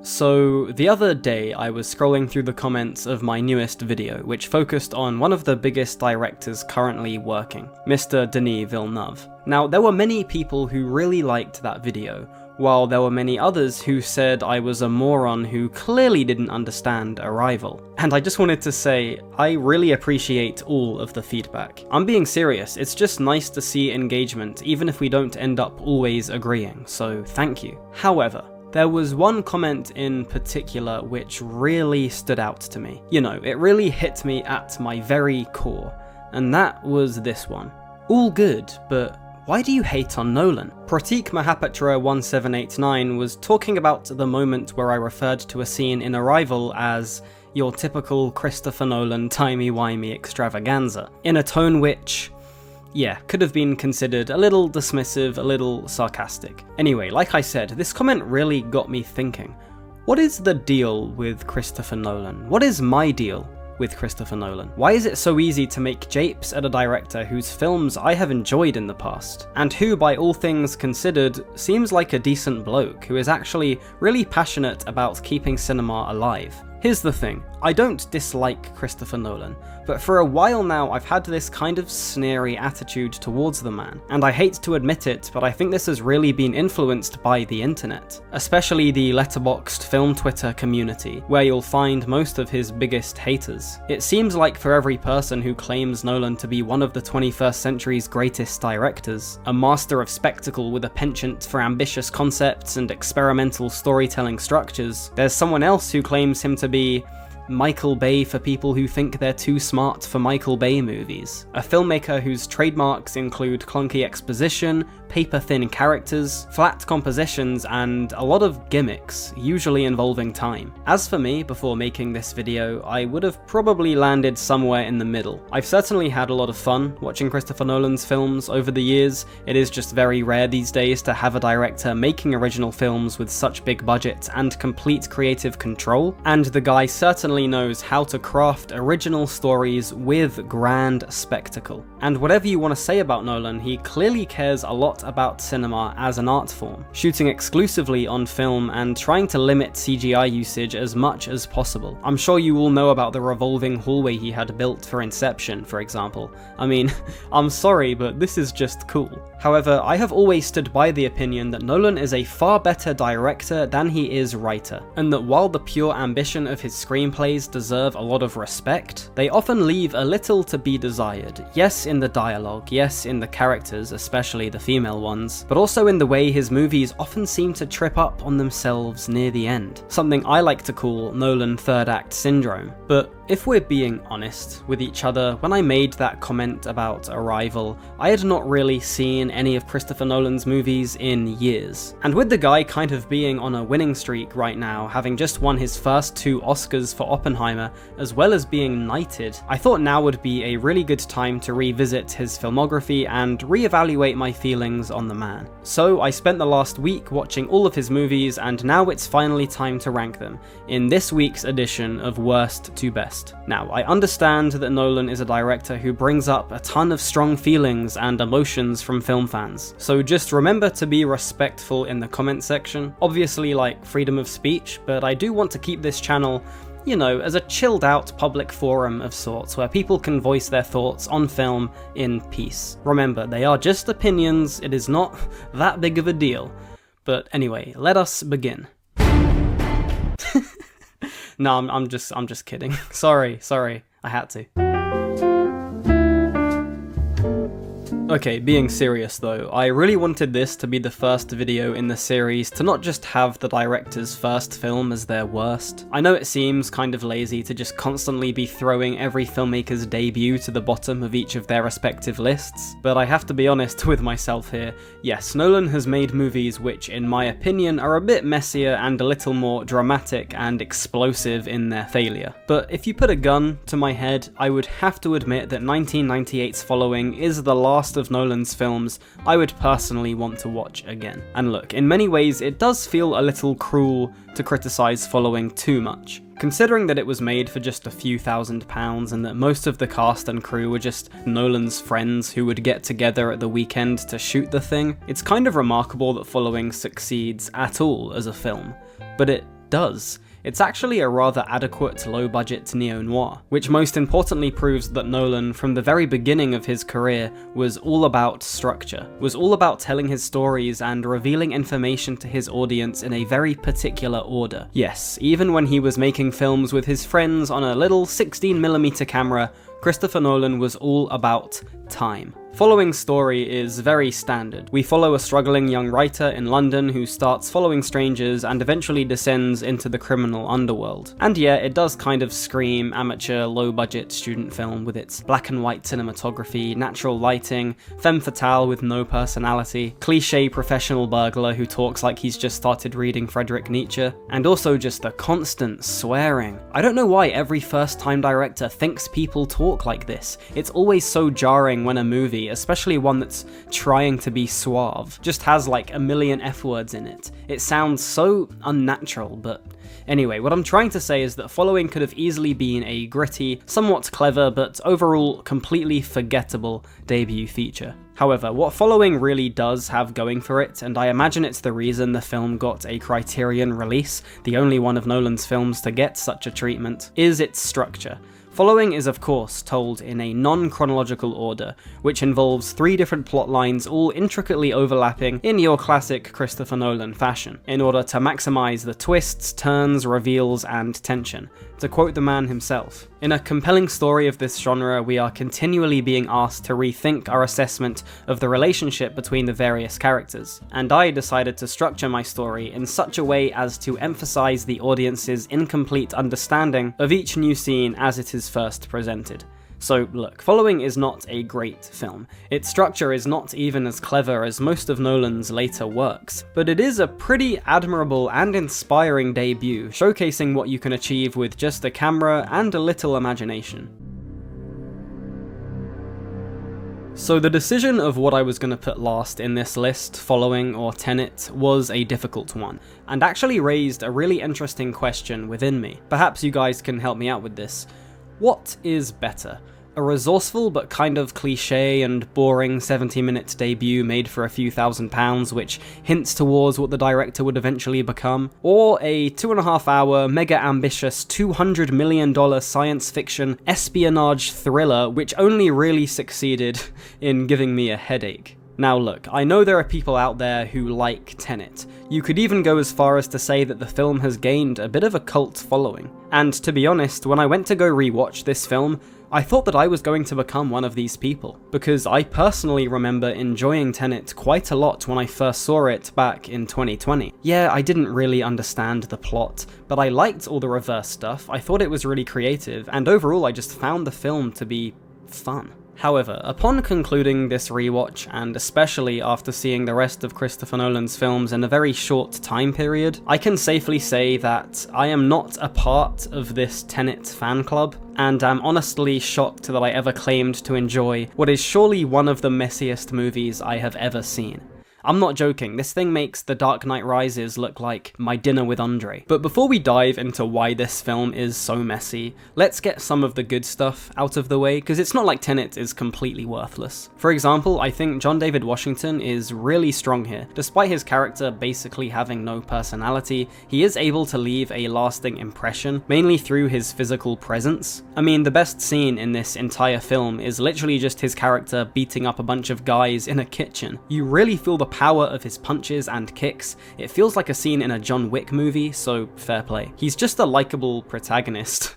So, the other day I was scrolling through the comments of my newest video, which focused on one of the biggest directors currently working, Mr. Denis Villeneuve. Now, there were many people who really liked that video, while there were many others who said I was a moron who clearly didn't understand Arrival. And I just wanted to say, I really appreciate all of the feedback. I'm being serious, it's just nice to see engagement, even if we don't end up always agreeing, so thank you. However, there was one comment in particular which really stood out to me. You know, it really hit me at my very core, and that was this one. All good, but why do you hate on Nolan? Pratik Mahapatra 1789 was talking about the moment where I referred to a scene in Arrival as your typical Christopher Nolan timey-wimey extravaganza, in a tone which, yeah, could have been considered a little dismissive, a little sarcastic. Anyway, like I said, this comment really got me thinking. What is the deal with Christopher Nolan? What is my deal with Christopher Nolan? Why is it so easy to make japes at a director whose films I have enjoyed in the past, and who, by all things considered, seems like a decent bloke who is actually really passionate about keeping cinema alive? Here's the thing, I don't dislike Christopher Nolan, but for a while now I've had this kind of sneery attitude towards the man, and I hate to admit it, but I think this has really been influenced by the internet, especially the letterboxed film Twitter community, where you'll find most of his biggest haters. It seems like for every person who claims Nolan to be one of the 21st century's greatest directors, a master of spectacle with a penchant for ambitious concepts and experimental storytelling structures, there's someone else who claims him to be Michael Bay for people who think they're too smart for Michael Bay movies. A filmmaker whose trademarks include clunky exposition, paper-thin characters, flat compositions, and a lot of gimmicks, usually involving time. As for me, before making this video, I would have probably landed somewhere in the middle. I've certainly had a lot of fun watching Christopher Nolan's films over the years. It is just very rare these days to have a director making original films with such big budgets and complete creative control, and the guy certainly knows how to craft original stories with grand spectacle. And whatever you want to say about Nolan, he clearly cares a lot about cinema as an art form, shooting exclusively on film and trying to limit CGI usage as much as possible. I'm sure you all know about the revolving hallway he had built for Inception, for example. I mean, I'm sorry, but this is just cool. However, I have always stood by the opinion that Nolan is a far better director than he is writer, and that while the pure ambition of his screenplays deserve a lot of respect, they often leave a little to be desired. Yes, in the dialogue, yes, in the characters, especially the female ones, but also in the way his movies often seem to trip up on themselves near the end. Something I like to call Nolan third act syndrome. But if we're being honest with each other, when I made that comment about Arrival, I had not really seen any of Christopher Nolan's movies in years. And with the guy kind of being on a winning streak right now, having just won his first 2 Oscars for Oppenheimer, as well as being knighted, I thought now would be a really good time to revisit his filmography and reevaluate my feelings on the man. So I spent the last week watching all of his movies, and now it's finally time to rank them in this week's edition of Worst to Best. Now, I understand that Nolan is a director who brings up a ton of strong feelings and emotions from film fans, so just remember to be respectful in the comment section. Obviously, like freedom of speech, but I do want to keep this channel, you know, as a chilled out public forum of sorts where people can voice their thoughts on film in peace. Remember, they are just opinions, it is not that big of a deal. But anyway, let us begin. No, I'm just kidding. Sorry, I had to. Okay, being serious though, I really wanted this to be the first video in the series to not just have the director's first film as their worst. I know it seems kind of lazy to just constantly be throwing every filmmaker's debut to the bottom of each of their respective lists, but I have to be honest with myself here. Yes, Nolan has made movies which, in my opinion, are a bit messier and a little more dramatic and explosive in their failure. But if you put a gun to my head, I would have to admit that 1998's Following is the last of Nolan's films I would personally want to watch again. And look, in many ways it does feel a little cruel to criticise Following too much. Considering that it was made for just a few £1,000 and that most of the cast and crew were just Nolan's friends who would get together at the weekend to shoot the thing, it's kind of remarkable that Following succeeds at all as a film. But it does. It's actually a rather adequate low-budget neo-noir, which most importantly proves that Nolan, from the very beginning of his career, was all about structure, was all about telling his stories and revealing information to his audience in a very particular order. Yes, even when he was making films with his friends on a little 16mm camera, Christopher Nolan was all about time. Following's story is very standard. We follow a struggling young writer in London who starts following strangers and eventually descends into the criminal underworld. And yeah, it does kind of scream amateur, low-budget student film with its black and white cinematography, natural lighting, femme fatale with no personality, cliché professional burglar who talks like he's just started reading Friedrich Nietzsche, and also just the constant swearing. I don't know why every first-time director thinks people talk like this. It's always so jarring when a movie, especially one that's trying to be suave, just has like a million F-words in it. It sounds so unnatural, but anyway, what I'm trying to say is that Following could have easily been a gritty, somewhat clever, but overall completely forgettable debut feature. However, what Following really does have going for it, and I imagine it's the reason the film got a Criterion release, the only one of Nolan's films to get such a treatment, is its structure. Following is of course told in a non-chronological order, which involves 3 different plot lines all intricately overlapping in your classic Christopher Nolan fashion, in order to maximize the twists, turns, reveals, and tension. To quote the man himself, "In a compelling story of this genre, we are continually being asked to rethink our assessment of the relationship between the various characters, and I decided to structure my story in such a way as to emphasize the audience's incomplete understanding of each new scene as it is first presented." So look, Following is not a great film. Its structure is not even as clever as most of Nolan's later works, but it is a pretty admirable and inspiring debut, showcasing what you can achieve with just a camera and a little imagination. So the decision of what I was going to put last in this list, Following or Tenet, was a difficult one, and actually raised a really interesting question within me. Perhaps you guys can help me out with this. What is better? A resourceful but kind of cliché and boring 70-minute debut made for a few £1,000s which hints towards what the director would eventually become? Or a 2.5-hour, mega-ambitious $200 million science fiction espionage thriller which only really succeeded in giving me a headache? Now look, I know there are people out there who like Tenet. You could even go as far as to say that the film has gained a bit of a cult following. And to be honest, when I went to go rewatch this film, I thought that I was going to become one of these people, because I personally remember enjoying Tenet quite a lot when I first saw it back in 2020. Yeah, I didn't really understand the plot, but I liked all the reverse stuff, I thought it was really creative, and overall I just found the film to be fun. However, upon concluding this rewatch, and especially after seeing the rest of Christopher Nolan's films in a very short time period, I can safely say that I am not a part of this Tenet fan club, and am honestly shocked that I ever claimed to enjoy what is surely one of the messiest movies I have ever seen. I'm not joking, this thing makes The Dark Knight Rises look like My Dinner with Andre. But before we dive into why this film is so messy, let's get some of the good stuff out of the way, because it's not like Tenet is completely worthless. For example, I think John David Washington is really strong here. Despite his character basically having no personality, he is able to leave a lasting impression, mainly through his physical presence. I mean, the best scene in this entire film is literally just his character beating up a bunch of guys in a kitchen. You really feel the power of his punches and kicks. It feels like a scene in a John Wick movie, so fair play. He's just a likable protagonist.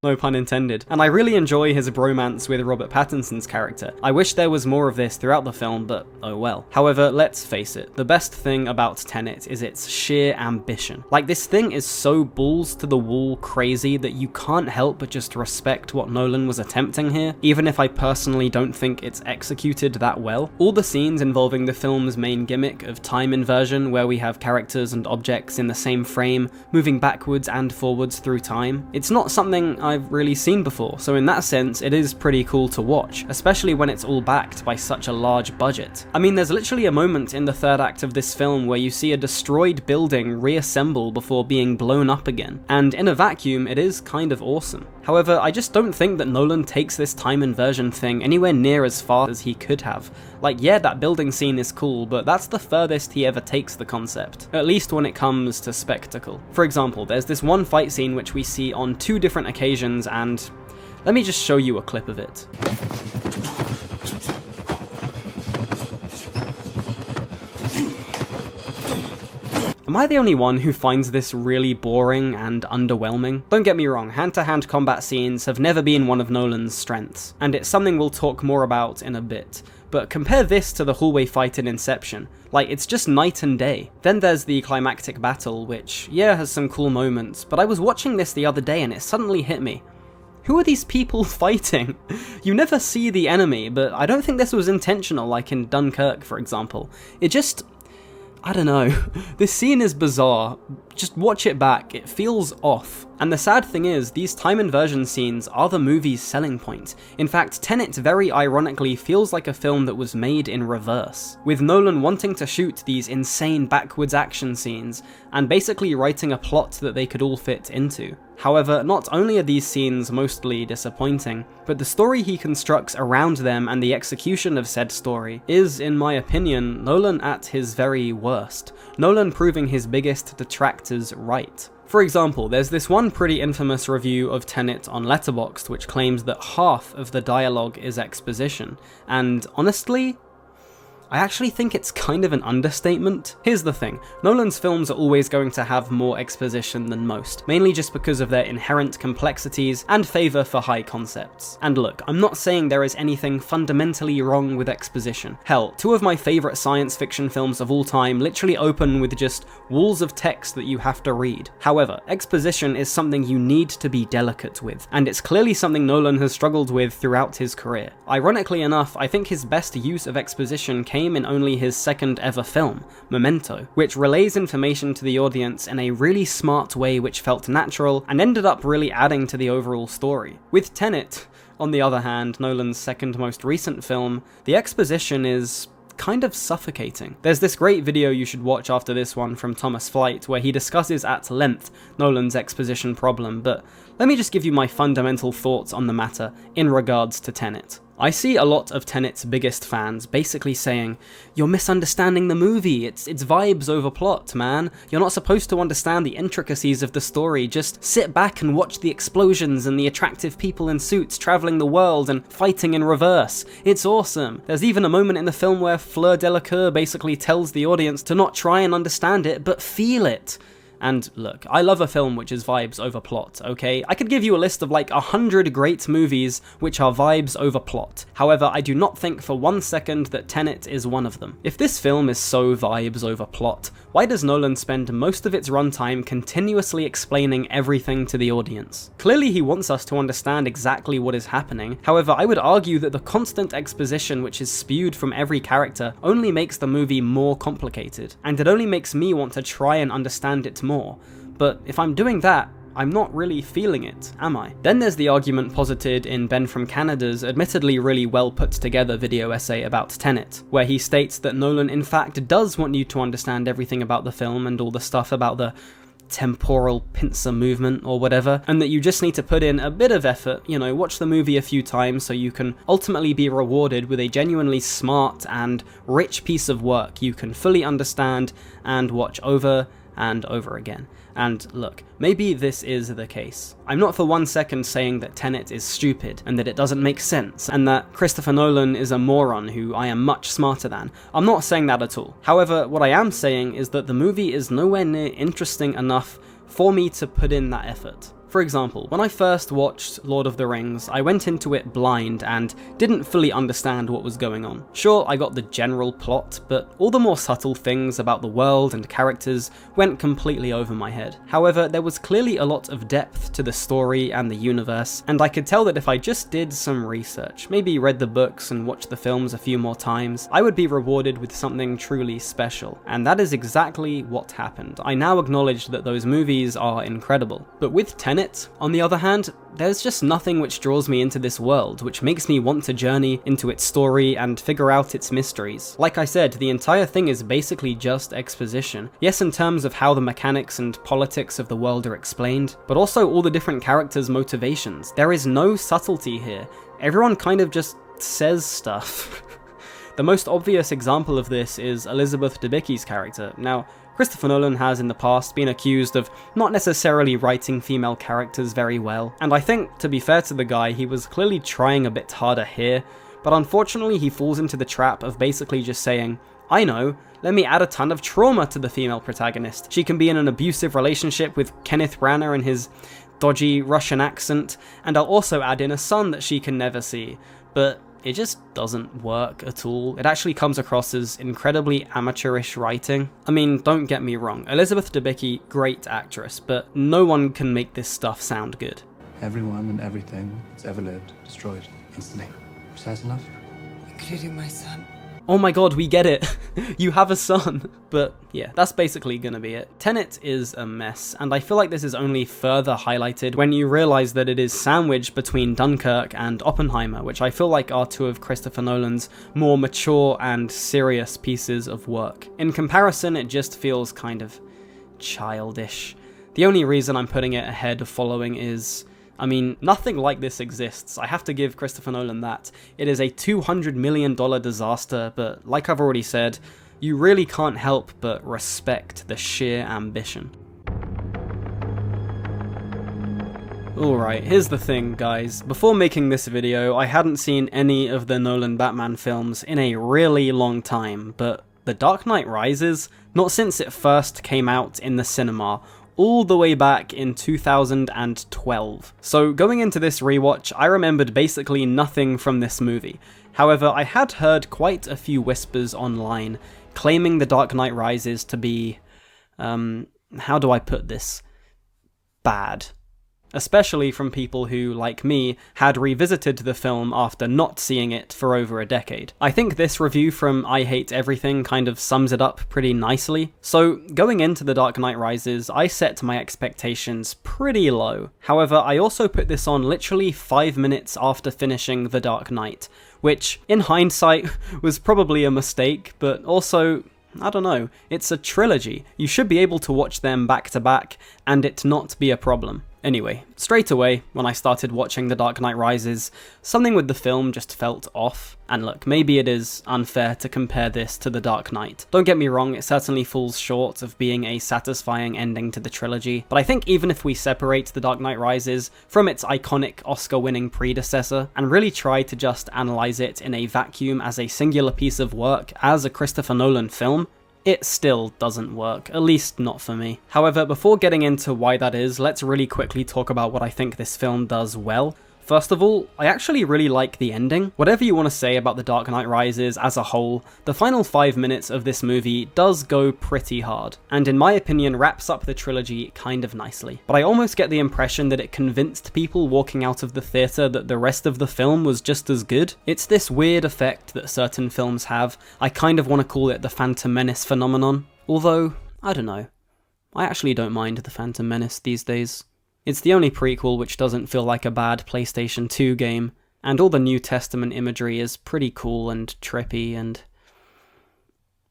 No pun intended. And I really enjoy his bromance with Robert Pattinson's character. I wish there was more of this throughout the film, but oh well. However, let's face it, the best thing about Tenet is its sheer ambition. Like, this thing is so balls to the wall crazy that you can't help but just respect what Nolan was attempting here, even if I personally don't think it's executed that well. All the scenes involving the film's main gimmick of time inversion, where we have characters and objects in the same frame, moving backwards and forwards through time, it's not something I've really seen before, so in that sense it is pretty cool to watch, especially when it's all backed by such a large budget. I mean, there's literally a moment in the third act of this film where you see a destroyed building reassemble before being blown up again, and in a vacuum it is kind of awesome. However, I just don't think that Nolan takes this time inversion thing anywhere near as far as he could have. Like, yeah, that building scene is cool, but that's the furthest he ever takes the concept, at least when it comes to spectacle. For example, there's this one fight scene which we see on 2 different occasions, and let me just show you a clip of it. Am I the only one who finds this really boring and underwhelming? Don't get me wrong, hand-to-hand combat scenes have never been one of Nolan's strengths, and it's something we'll talk more about in a bit. But compare this to the hallway fight in Inception. Like, it's just night and day. Then there's the climactic battle, which, yeah, has some cool moments, but I was watching this the other day and it suddenly hit me. Who are these people fighting? You never see the enemy, but I don't think this was intentional, like in Dunkirk, for example. It just... I don't know, this scene is bizarre. Just watch it back, it feels off. And the sad thing is, these time inversion scenes are the movie's selling point. In fact, Tenet very ironically feels like a film that was made in reverse, with Nolan wanting to shoot these insane backwards action scenes, and basically writing a plot that they could all fit into. However, not only are these scenes mostly disappointing, but the story he constructs around them and the execution of said story is, in my opinion, Nolan at his very worst. Nolan proving his biggest detractors right. For example, there's this one pretty infamous review of Tenet on Letterboxd which claims that half of the dialogue is exposition, and honestly, I actually think it's kind of an understatement. Here's the thing, Nolan's films are always going to have more exposition than most, mainly just because of their inherent complexities and favour for high concepts. And look, I'm not saying there is anything fundamentally wrong with exposition. Hell, 2 of my favourite science fiction films of all time literally open with just walls of text that you have to read. However, exposition is something you need to be delicate with, and it's clearly something Nolan has struggled with throughout his career. Ironically enough, I think his best use of exposition came in only his second ever film, Memento, which relays information to the audience in a really smart way which felt natural and ended up really adding to the overall story. With Tenet, on the other hand, Nolan's second most recent film, the exposition is kind of suffocating. There's this great video you should watch after this one from Thomas Flight where he discusses at length Nolan's exposition problem, but let me just give you my fundamental thoughts on the matter in regards to Tenet. I see a lot of Tenet's biggest fans basically saying, "You're misunderstanding the movie, it's vibes over plot, man. You're not supposed to understand the intricacies of the story, just sit back and watch the explosions and the attractive people in suits travelling the world and fighting in reverse. It's awesome." There's even a moment in the film where Fleur Delacour basically tells the audience to not try and understand it, but feel it. And look, I love a film which is vibes over plot, okay? I could give you a list of like 100 great movies which are vibes over plot. However, I do not think for one second that Tenet is one of them. If this film is so vibes over plot, why does Nolan spend most of its runtime continuously explaining everything to the audience? Clearly he wants us to understand exactly what is happening. However, I would argue that the constant exposition which is spewed from every character only makes the movie more complicated, and it only makes me want to try and understand it more. But if I'm doing that, I'm not really feeling it, am I? Then there's the argument posited in Ben from Canada's admittedly really well put together video essay about Tenet, where he states that Nolan in fact does want you to understand everything about the film and all the stuff about the temporal pincer movement or whatever, and that you just need to put in a bit of effort, you know, watch the movie a few times so you can ultimately be rewarded with a genuinely smart and rich piece of work you can fully understand and watch over and over again. And look, maybe this is the case. I'm not for one second saying that Tenet is stupid and that it doesn't make sense and that Christopher Nolan is a moron who I am much smarter than. I'm not saying that at all. However, what I am saying is that the movie is nowhere near interesting enough for me to put in that effort. For example, when I first watched Lord of the Rings, I went into it blind and didn't fully understand what was going on. Sure, I got the general plot, but all the more subtle things about the world and characters went completely over my head. However, there was clearly a lot of depth to the story and the universe, and I could tell that if I just did some research, maybe read the books and watched the films a few more times, I would be rewarded with something truly special. And that is exactly what happened. I now acknowledge that those movies are incredible. But with Tenet, Tenet, on the other hand, there's just nothing which draws me into this world, which makes me want to journey into its story and figure out its mysteries. Like I said, the entire thing is basically just exposition. Yes, in terms of how the mechanics and politics of the world are explained, but also all the different characters' motivations. There is no subtlety here. Everyone kind of just says stuff. The most obvious example of this is Elizabeth Debicki's character. Now, Christopher Nolan has in the past been accused of not necessarily writing female characters very well, and I think, to be fair to the guy, he was clearly trying a bit harder here, but unfortunately he falls into the trap of basically just saying, I know, let me add a ton of trauma to the female protagonist. She can be in an abusive relationship with Kenneth Branagh and his dodgy Russian accent, and I'll also add in a son that she can never see. But it just doesn't work at all. It actually comes across as incredibly amateurish writing. I mean, don't get me wrong, Elizabeth Debicki, great actress, but no one can make this stuff sound good. Everyone and everything that's ever lived, destroyed instantly. Precise enough? Including my son. Oh my god, we get it. You have a son. But yeah, that's basically gonna be it. Tenet is a mess, and I feel like this is only further highlighted when you realize that it is sandwiched between Dunkirk and Oppenheimer, which I feel like are two of Christopher Nolan's more mature and serious pieces of work. In comparison, it just feels kind of childish. The only reason I'm putting it ahead of following is, I mean, nothing like this exists. I have to give Christopher Nolan that. It is a $200 million disaster, but like I've already said, you really can't help but respect the sheer ambition. Alright, here's the thing, guys. Before making this video, I hadn't seen any of the Nolan Batman films in a really long time, but The Dark Knight Rises, not since it first came out in the cinema, all the way back in 2012. So going into this rewatch, I remembered basically nothing from this movie. However, I had heard quite a few whispers online claiming The Dark Knight Rises to be, how do I put this? Bad. Especially from people who, like me, had revisited the film after not seeing it for over a decade. I think this review from I Hate Everything kind of sums it up pretty nicely. So, going into The Dark Knight Rises, I set my expectations pretty low. However, I also put this on literally 5 minutes after finishing The Dark Knight, which, in hindsight, was probably a mistake, but also, I don't know, it's a trilogy. You should be able to watch them back to back, and it not be a problem. Anyway, straight away, when I started watching The Dark Knight Rises, something with the film just felt off. And look, maybe it is unfair to compare this to The Dark Knight. Don't get me wrong, it certainly falls short of being a satisfying ending to the trilogy, but I think even if we separate The Dark Knight Rises from its iconic Oscar-winning predecessor, and really try to just analyze it in a vacuum as a singular piece of work as a Christopher Nolan film, it still doesn't work, at least not for me. However, before getting into why that is, let's really quickly talk about what I think this film does well. First of all, I actually really like the ending. Whatever you want to say about The Dark Knight Rises as a whole, the final 5 minutes of this movie does go pretty hard, and in my opinion wraps up the trilogy kind of nicely. But I almost get the impression that it convinced people walking out of the theatre that the rest of the film was just as good. It's this weird effect that certain films have. I kind of want to call it the Phantom Menace phenomenon. Although, I don't know. I actually don't mind the Phantom Menace these days. It's the only prequel which doesn't feel like a bad PlayStation 2 game, and all the New Testament imagery is pretty cool and trippy and...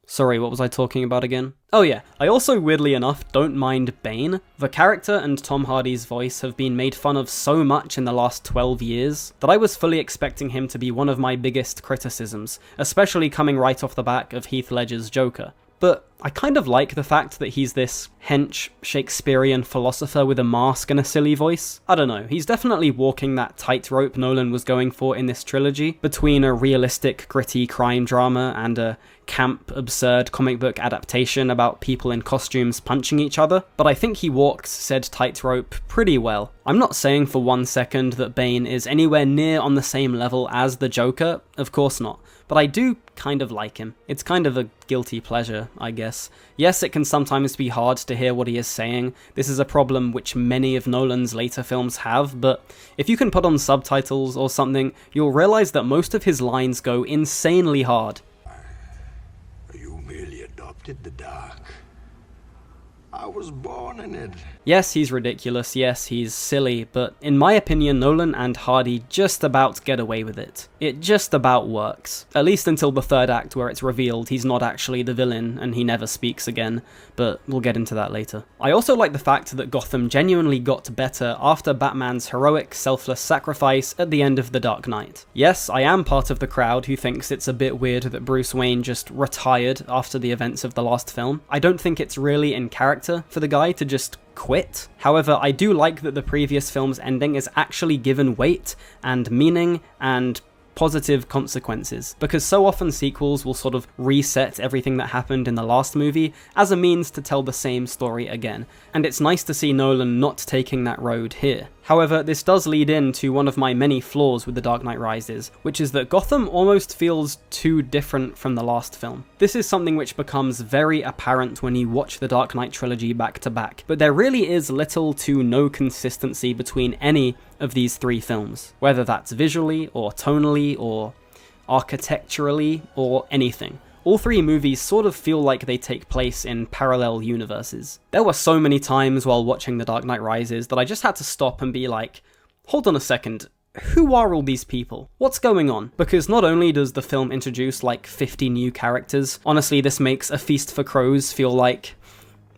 Sorry, what was I talking about again? Oh yeah, I also weirdly enough don't mind Bane. The character and Tom Hardy's voice have been made fun of so much in the last 12 years that I was fully expecting him to be one of my biggest criticisms, especially coming right off the back of Heath Ledger's Joker. But I kind of like the fact that he's this hench Shakespearean philosopher with a mask and a silly voice. I don't know, he's definitely walking that tightrope Nolan was going for in this trilogy, between a realistic, gritty crime drama and a camp, absurd comic book adaptation about people in costumes punching each other. But I think he walks said tightrope pretty well. I'm not saying for 1 second that Bane is anywhere near on the same level as the Joker, of course not. But I do kind of like him. It's kind of a guilty pleasure, I guess. Yes, it can sometimes be hard to hear what he is saying. This is a problem which many of Nolan's later films have, but if you can put on subtitles or something, you'll realize that most of his lines go insanely hard. You merely adopted the dark. I was born in it. Yes, he's ridiculous, yes, he's silly, but in my opinion, Nolan and Hardy just about get away with it. It just about works. At least until the third act, where it's revealed he's not actually the villain and he never speaks again, but we'll get into that later. I also like the fact that Gotham genuinely got better after Batman's heroic, selfless sacrifice at the end of The Dark Knight. Yes, I am part of the crowd who thinks it's a bit weird that Bruce Wayne just retired after the events of the last film. I don't think it's really in character for the guy to just quit. However, I do like that the previous film's ending is actually given weight and meaning and positive consequences, because so often sequels will sort of reset everything that happened in the last movie as a means to tell the same story again, and it's nice to see Nolan not taking that road here. However, this does lead into one of my many flaws with The Dark Knight Rises, which is that Gotham almost feels too different from the last film. This is something which becomes very apparent when you watch the Dark Knight trilogy back to back, but there really is little to no consistency between any of these three films, whether that's visually or tonally or architecturally or anything. All three movies sort of feel like they take place in parallel universes. There were so many times while watching The Dark Knight Rises that I just had to stop and be like, hold on a second, who are all these people? What's going on? Because not only does the film introduce like 50 new characters, honestly this makes A Feast for Crows feel like,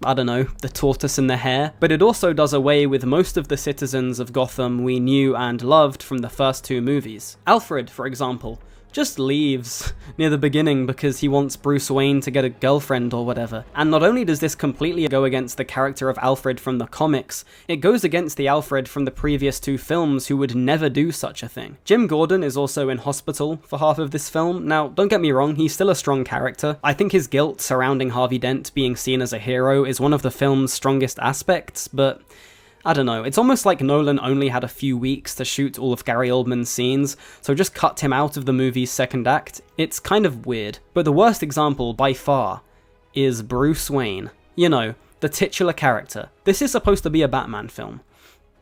I don't know, the tortoise and the hare, but it also does away with most of the citizens of Gotham we knew and loved from the first two movies. Alfred, for example, just leaves near the beginning because he wants Bruce Wayne to get a girlfriend or whatever. And not only does this completely go against the character of Alfred from the comics, it goes against the Alfred from the previous two films who would never do such a thing. Jim Gordon is also in hospital for half of this film. Now, don't get me wrong, he's still a strong character. I think his guilt surrounding Harvey Dent being seen as a hero is one of the film's strongest aspects, but I don't know, it's almost like Nolan only had a few weeks to shoot all of Gary Oldman's scenes, so just cut him out of the movie's second act. It's kind of weird. But the worst example, by far, is Bruce Wayne. You know, the titular character. This is supposed to be a Batman film.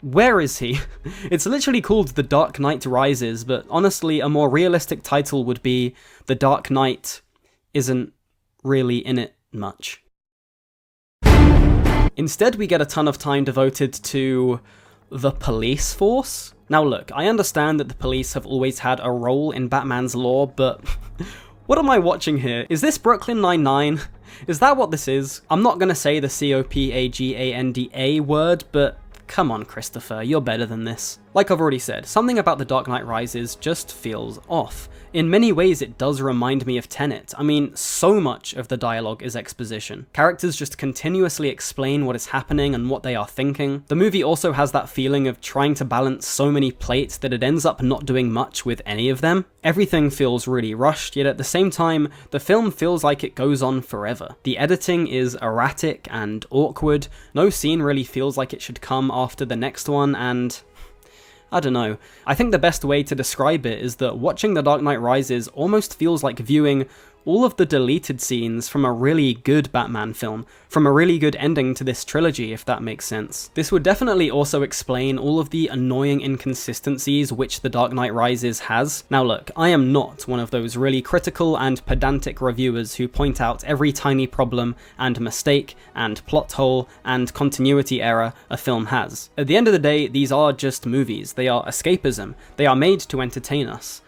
Where is he? It's literally called The Dark Knight Rises, but honestly, a more realistic title would be The Dark Knight isn't really in it much. Instead, we get a ton of time devoted to the police force. Now look, I understand that the police have always had a role in Batman's lore, but what am I watching here? Is this Brooklyn Nine-Nine? Is that what this is? I'm not gonna say the COPAGANDA word, but come on, Christopher, you're better than this. Like I've already said, something about The Dark Knight Rises just feels off. In many ways, it does remind me of Tenet. I mean, so much of the dialogue is exposition. Characters just continuously explain what is happening and what they are thinking. The movie also has that feeling of trying to balance so many plates that it ends up not doing much with any of them. Everything feels really rushed, yet at the same time, the film feels like it goes on forever. The editing is erratic and awkward. No scene really feels like it should come after the next one, and I don't know. I think the best way to describe it is that watching The Dark Knight Rises almost feels like viewing all of the deleted scenes from a really good Batman film, from a really good ending to this trilogy, if that makes sense. This would definitely also explain all of the annoying inconsistencies which The Dark Knight Rises has. Now look, I am not one of those really critical and pedantic reviewers who point out every tiny problem and mistake and plot hole and continuity error a film has. At the end of the day, these are just movies. They are escapism. They are made to entertain us.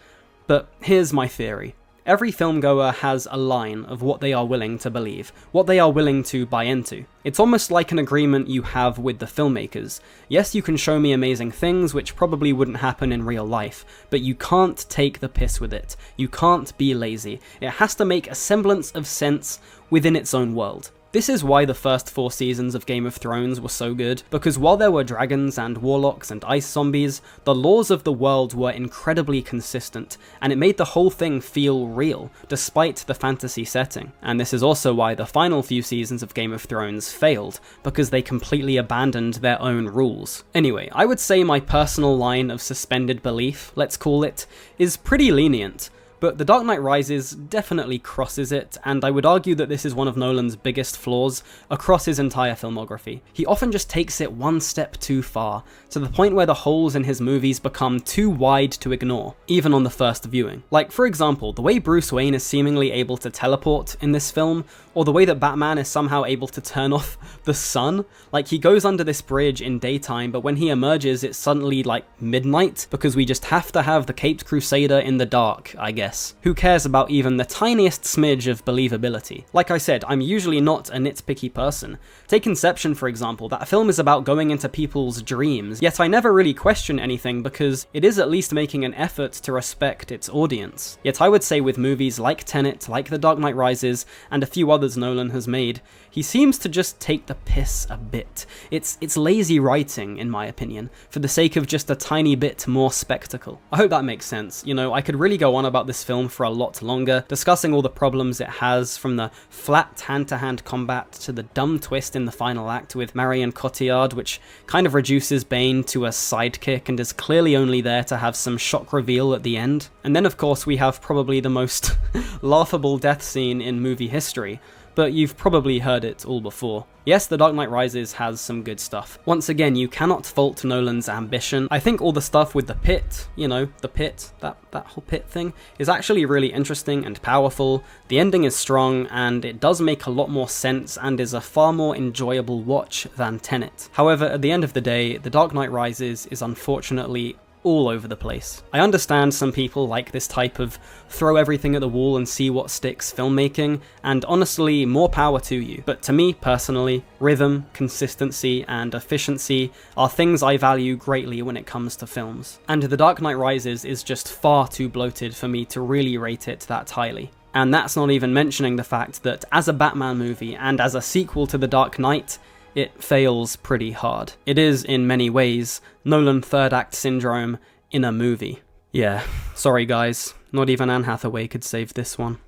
But here's my theory. Every filmgoer has a line of what they are willing to believe, what they are willing to buy into. It's almost like an agreement you have with the filmmakers. Yes, you can show me amazing things which probably wouldn't happen in real life, but you can't take the piss with it. You can't be lazy. It has to make a semblance of sense within its own world. This is why the first 4 seasons of Game of Thrones were so good, because while there were dragons and warlocks and ice zombies, the laws of the world were incredibly consistent, and it made the whole thing feel real, despite the fantasy setting. And this is also why the final few seasons of Game of Thrones failed, because they completely abandoned their own rules. Anyway, I would say my personal line of suspended belief, let's call it, is pretty lenient. But The Dark Knight Rises definitely crosses it, and I would argue that this is one of Nolan's biggest flaws across his entire filmography. He often just takes it one step too far, to the point where the holes in his movies become too wide to ignore, even on the first viewing. Like, for example, the way Bruce Wayne is seemingly able to teleport in this film, or the way that Batman is somehow able to turn off the sun. Like, he goes under this bridge in daytime, but when he emerges it's suddenly like midnight, because we just have to have the Caped Crusader in the dark, I guess. Who cares about even the tiniest smidge of believability? Like I said, I'm usually not a nitpicky person. Take Inception, for example. That film is about going into people's dreams, yet I never really question anything because it is at least making an effort to respect its audience. Yet I would say with movies like Tenet, like The Dark Knight Rises, and a few others Nolan has made, he seems to just take the piss a bit. It's lazy writing, in my opinion, for the sake of just a tiny bit more spectacle. I hope that makes sense. You know, I could really go on about this film for a lot longer, discussing all the problems it has, from the flat hand-to-hand combat to the dumb twist in the final act with Marion Cotillard, which kind of reduces Bane to a sidekick and is clearly only there to have some shock reveal at the end. And then of course we have probably the most laughable death scene in movie history, but you've probably heard it all before. Yes, The Dark Knight Rises has some good stuff. Once again, you cannot fault Nolan's ambition. I think all the stuff with the pit, you know, the pit, that whole pit thing, is actually really interesting and powerful. The ending is strong, and it does make a lot more sense and is a far more enjoyable watch than Tenet. However, at the end of the day, The Dark Knight Rises is unfortunately all over the place. I understand some people like this type of throw everything at the wall and see what sticks filmmaking, and honestly, more power to you. But to me personally, rhythm, consistency, and efficiency are things I value greatly when it comes to films. And The Dark Knight Rises is just far too bloated for me to really rate it that highly. And that's not even mentioning the fact that as a Batman movie and as a sequel to The Dark Knight, it fails pretty hard. It is, in many ways, Nolan third act syndrome in a movie. Yeah, sorry guys, not even Anne Hathaway could save this one.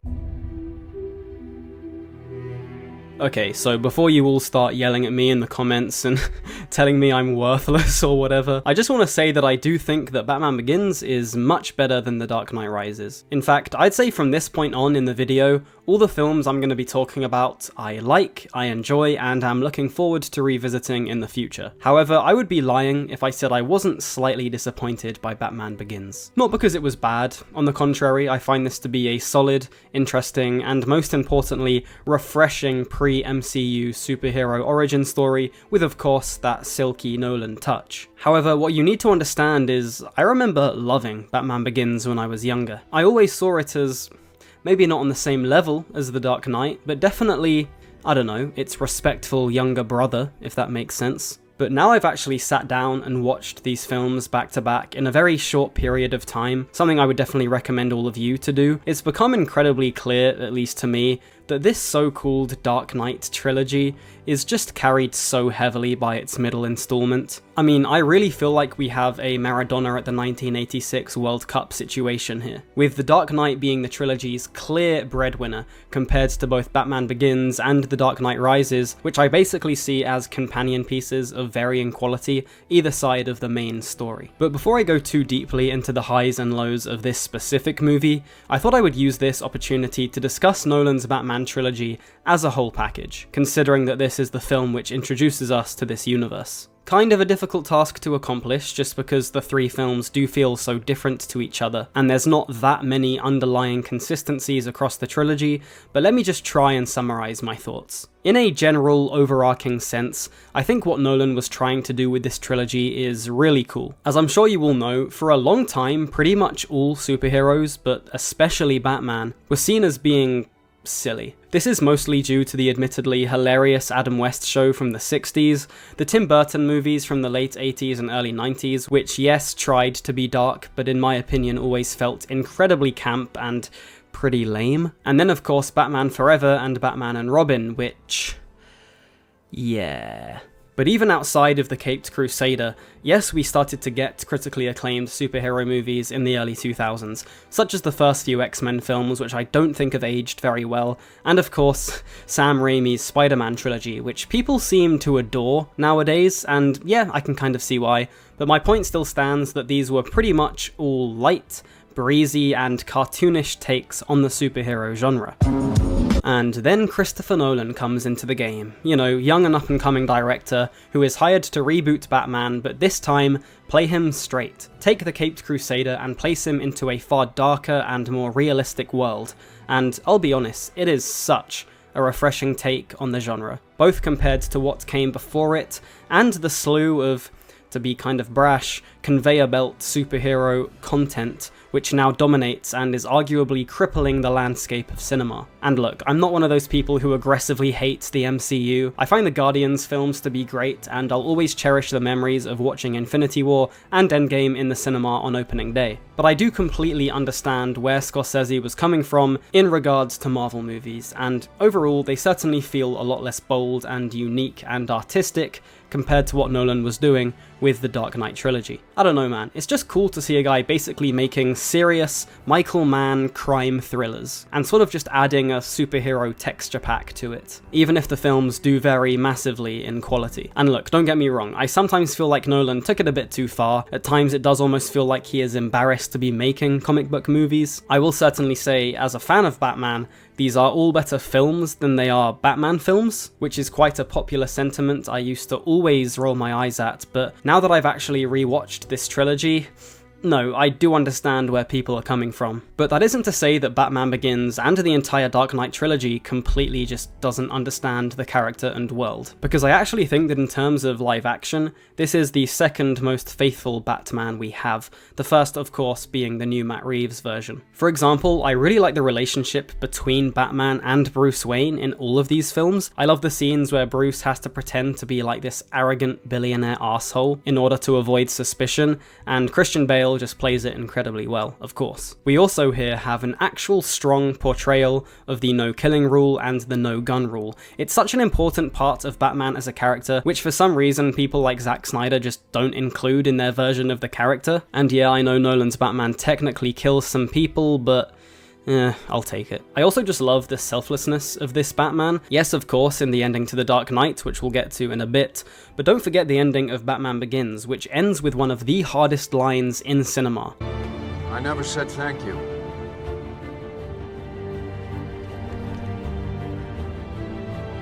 Okay, so before you all start yelling at me in the comments and telling me I'm worthless or whatever, I just want to say that I do think that Batman Begins is much better than The Dark Knight Rises. In fact, I'd say from this point on in the video, all the films I'm going to be talking about I like, I enjoy, and am looking forward to revisiting in the future. However, I would be lying if I said I wasn't slightly disappointed by Batman Begins. Not because it was bad, on the contrary, I find this to be a solid, interesting, and most importantly, refreshing pre-MCU superhero origin story with, of course, that silky Nolan touch. However, what you need to understand is, I remember loving Batman Begins when I was younger. I always saw it as maybe not on the same level as The Dark Knight, but definitely, I don't know, its respectful younger brother, if that makes sense. But now I've actually sat down and watched these films back to back in a very short period of time, something I would definitely recommend all of you to do. It's become incredibly clear, at least to me, that this so-called Dark Knight trilogy is just carried so heavily by its middle installment. I mean, I really feel like we have a Maradona at the 1986 World Cup situation here, with The Dark Knight being the trilogy's clear breadwinner compared to both Batman Begins and The Dark Knight Rises, which I basically see as companion pieces of varying quality either side of the main story. But before I go too deeply into the highs and lows of this specific movie, I thought I would use this opportunity to discuss Nolan's Batman trilogy as a whole package, considering that this is the film which introduces us to this universe. Kind of a difficult task to accomplish, just because the three films do feel so different to each other, and there's not that many underlying consistencies across the trilogy, but let me just try and summarize my thoughts. In a general, overarching sense, I think what Nolan was trying to do with this trilogy is really cool. As I'm sure you all know, for a long time, pretty much all superheroes, but especially Batman, were seen as being silly. This is mostly due to the admittedly hilarious Adam West show from the 60s, the Tim Burton movies from the late 80s and early 90s, which yes, tried to be dark, but in my opinion always felt incredibly camp and pretty lame. And then of course Batman Forever and Batman and Robin, which, yeah. But even outside of the Caped Crusader, yes, we started to get critically acclaimed superhero movies in the early 2000s, such as the first few X-Men films, which I don't think have aged very well, and of course, Sam Raimi's Spider-Man trilogy, which people seem to adore nowadays, and yeah, I can kind of see why, but my point still stands that these were pretty much all light, breezy and cartoonish takes on the superhero genre. And then Christopher Nolan comes into the game. You know, young and up-and-coming director who is hired to reboot Batman, but this time, play him straight. Take the Caped Crusader and place him into a far darker and more realistic world. And I'll be honest, it is such a refreshing take on the genre, both compared to what came before it, and the slew of, to be kind of brash, conveyor belt superhero content which now dominates and is arguably crippling the landscape of cinema. And look, I'm not one of those people who aggressively hates the MCU. I find the Guardians films to be great, and I'll always cherish the memories of watching Infinity War and Endgame in the cinema on opening day. But I do completely understand where Scorsese was coming from in regards to Marvel movies, and overall they certainly feel a lot less bold and unique and artistic compared to what Nolan was doing with the Dark Knight trilogy. I don't know, man, it's just cool to see a guy basically making serious Michael Mann crime thrillers, and sort of just adding a superhero texture pack to it, even if the films do vary massively in quality. And look, don't get me wrong, I sometimes feel like Nolan took it a bit too far. At times it does almost feel like he is embarrassed to be making comic book movies. I will certainly say, as a fan of Batman, these are all better films than they are Batman films, which is quite a popular sentiment I used to always roll my eyes at, but now that I've actually rewatched this trilogy, no, I do understand where people are coming from. But that isn't to say that Batman Begins and the entire Dark Knight trilogy completely just doesn't understand the character and world, because I actually think that in terms of live action, this is the second most faithful Batman we have, the first of course being the new Matt Reeves version. For example, I really like the relationship between Batman and Bruce Wayne in all of these films. I love the scenes where Bruce has to pretend to be like this arrogant billionaire arsehole in order to avoid suspicion, and Christian Bale just plays it incredibly well, of course. We also here have an actual strong portrayal of the no killing rule and the no gun rule. It's such an important part of Batman as a character, which for some reason people like Zack Snyder just don't include in their version of the character. And yeah, I know Nolan's Batman technically kills some people, but I'll take it. I also just love the selflessness of this Batman. Yes, of course, in the ending to The Dark Knight, which we'll get to in a bit, but don't forget the ending of Batman Begins, which ends with one of the hardest lines in cinema. I never said thank you.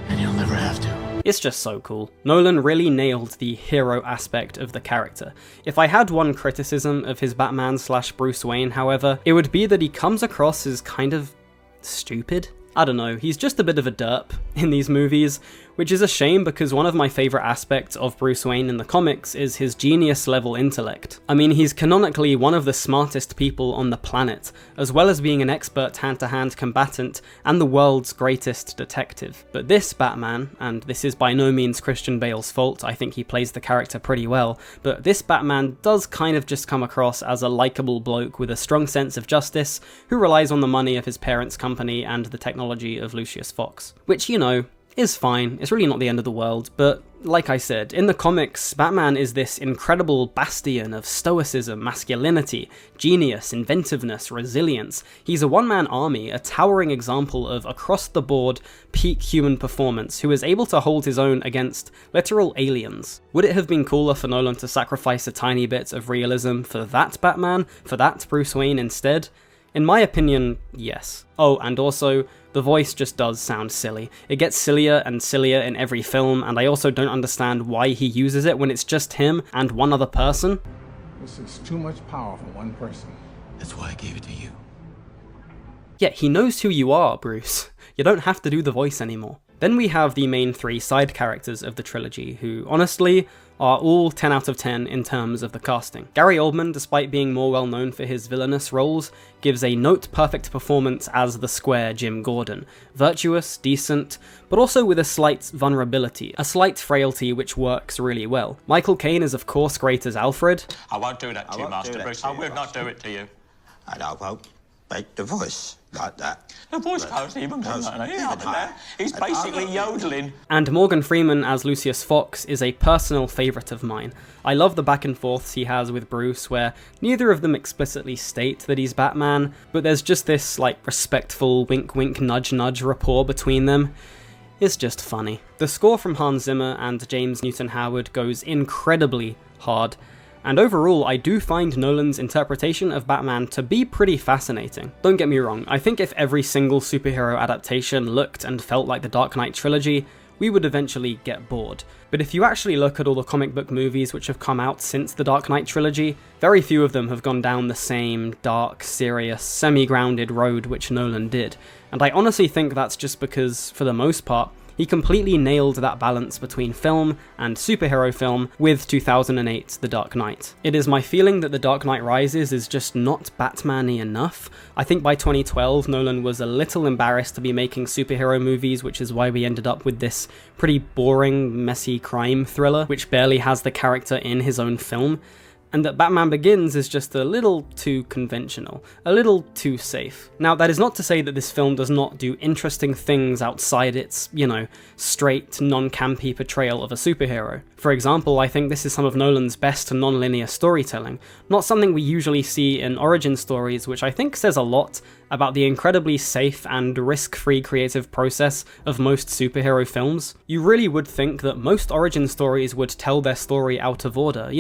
And you'll never have to. It's just so cool. Nolan really nailed the hero aspect of the character. If I had one criticism of his Batman/Bruce Wayne, however, it would be that he comes across as kind of stupid. I don't know, he's just a bit of a derp in these movies, which is a shame because one of my favourite aspects of Bruce Wayne in the comics is his genius-level intellect. I mean, he's canonically one of the smartest people on the planet, as well as being an expert hand-to-hand combatant and the world's greatest detective. But this Batman, and this is by no means Christian Bale's fault, I think he plays the character pretty well, but this Batman does kind of just come across as a likeable bloke with a strong sense of justice who relies on the money of his parents' company and the technology of Lucius Fox. Which, you know, is fine, it's really not the end of the world, but like I said, in the comics, Batman is this incredible bastion of stoicism, masculinity, genius, inventiveness, resilience. He's a one-man army, a towering example of across-the-board peak human performance, who is able to hold his own against literal aliens. Would it have been cooler for Nolan to sacrifice a tiny bit of realism for that Batman, for that Bruce Wayne instead? In my opinion, yes. Oh, and also, the voice just does sound silly. It gets sillier and sillier in every film, and I also don't understand why he uses it when it's just him and one other person. This is too much power for one person. That's why I gave it to you. Yeah, he knows who you are, Bruce. You don't have to do the voice anymore. Then we have the main three side characters of the trilogy, who, honestly, are all 10 out of 10 in terms of the casting. Gary Oldman, despite being more well known for his villainous roles, gives a note-perfect performance as the square Jim Gordon. Virtuous, decent, but also with a slight vulnerability, a slight frailty which works really well. Michael Caine is of course great as Alfred. I won't do that to you, Master Bruce. I will not do it to you. And I won't make the voice like that. The voice can't even come like that. He's basically yodeling. And Morgan Freeman as Lucius Fox is a personal favourite of mine. I love the back and forths he has with Bruce, where neither of them explicitly state that he's Batman, but there's just this, like, respectful wink wink nudge nudge rapport between them. It's just funny. The score from Hans Zimmer and James Newton Howard goes incredibly hard. And overall, I do find Nolan's interpretation of Batman to be pretty fascinating. Don't get me wrong, I think if every single superhero adaptation looked and felt like the Dark Knight trilogy, we would eventually get bored. But if you actually look at all the comic book movies which have come out since the Dark Knight trilogy, very few of them have gone down the same dark, serious, semi-grounded road which Nolan did. And I honestly think that's just because, for the most part, he completely nailed that balance between film and superhero film with 2008's The Dark Knight. It is my feeling that The Dark Knight Rises is just not Batman-y enough. I think by 2012, Nolan was a little embarrassed to be making superhero movies, which is why we ended up with this pretty boring, messy crime thriller, which barely has the character in his own film. And that Batman Begins is just a little too conventional, a little too safe. Now, that is not to say that this film does not do interesting things outside its, straight, non-campy portrayal of a superhero. For example, I think this is some of Nolan's best non-linear storytelling, not something we usually see in origin stories, which I think says a lot about the incredibly safe and risk-free creative process of most superhero films. You really would think that most origin stories would tell their story out of order,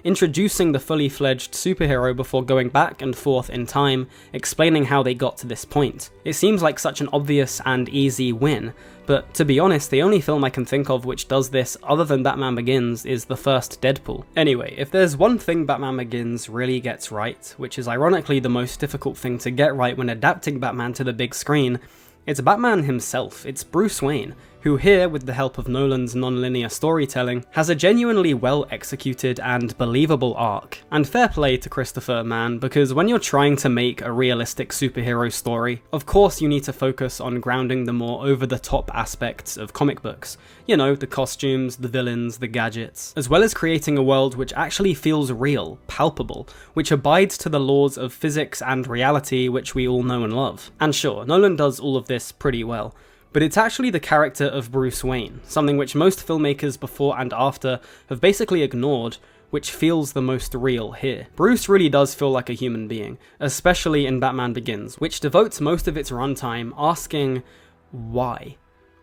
introducing the fully fledged superhero before going back and forth in time, explaining how they got to this point. It seems like such an obvious and easy win, but to be honest, the only film I can think of which does this other than Batman Begins is the first Deadpool. Anyway, if there's one thing Batman Begins really gets right, which is ironically the most difficult thing to get right when adapting Batman to the big screen, it's Batman himself, it's Bruce Wayne, who here, with the help of Nolan's non-linear storytelling, has a genuinely well-executed and believable arc. And fair play to Christopher, man, because when you're trying to make a realistic superhero story, of course you need to focus on grounding the more over-the-top aspects of comic books. The costumes, the villains, the gadgets, as well as creating a world which actually feels real, palpable, which abides to the laws of physics and reality which we all know and love. And sure, Nolan does all of this pretty well, but it's actually the character of Bruce Wayne, something which most filmmakers before and after have basically ignored, which feels the most real here. Bruce really does feel like a human being, especially in Batman Begins, which devotes most of its runtime asking, why?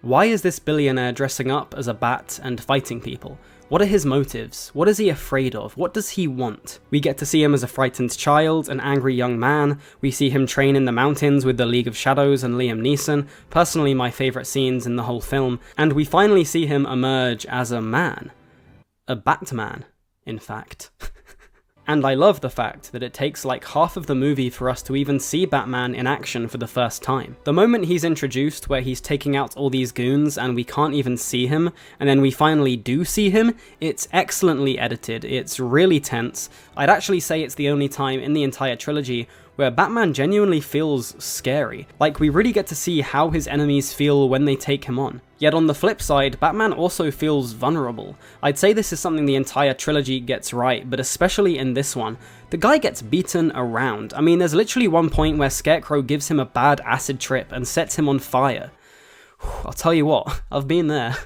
Why is this billionaire dressing up as a bat and fighting people? What are his motives? What is he afraid of? What does he want? We get to see him as a frightened child, an angry young man. We see him train in the mountains with the League of Shadows and Liam Neeson, personally my favourite scenes in the whole film, and we finally see him emerge as a man. A Batman, in fact. And I love the fact that it takes like half of the movie for us to even see Batman in action for the first time. The moment he's introduced where he's taking out all these goons and we can't even see him, and then we finally do see him, it's excellently edited, it's really tense. I'd actually say it's the only time in the entire trilogy where Batman genuinely feels scary. Like, we really get to see how his enemies feel when they take him on. Yet on the flip side, Batman also feels vulnerable. I'd say this is something the entire trilogy gets right, but especially in this one, the guy gets beaten around. I mean, there's literally one point where Scarecrow gives him a bad acid trip and sets him on fire. I'll tell you what, I've been there.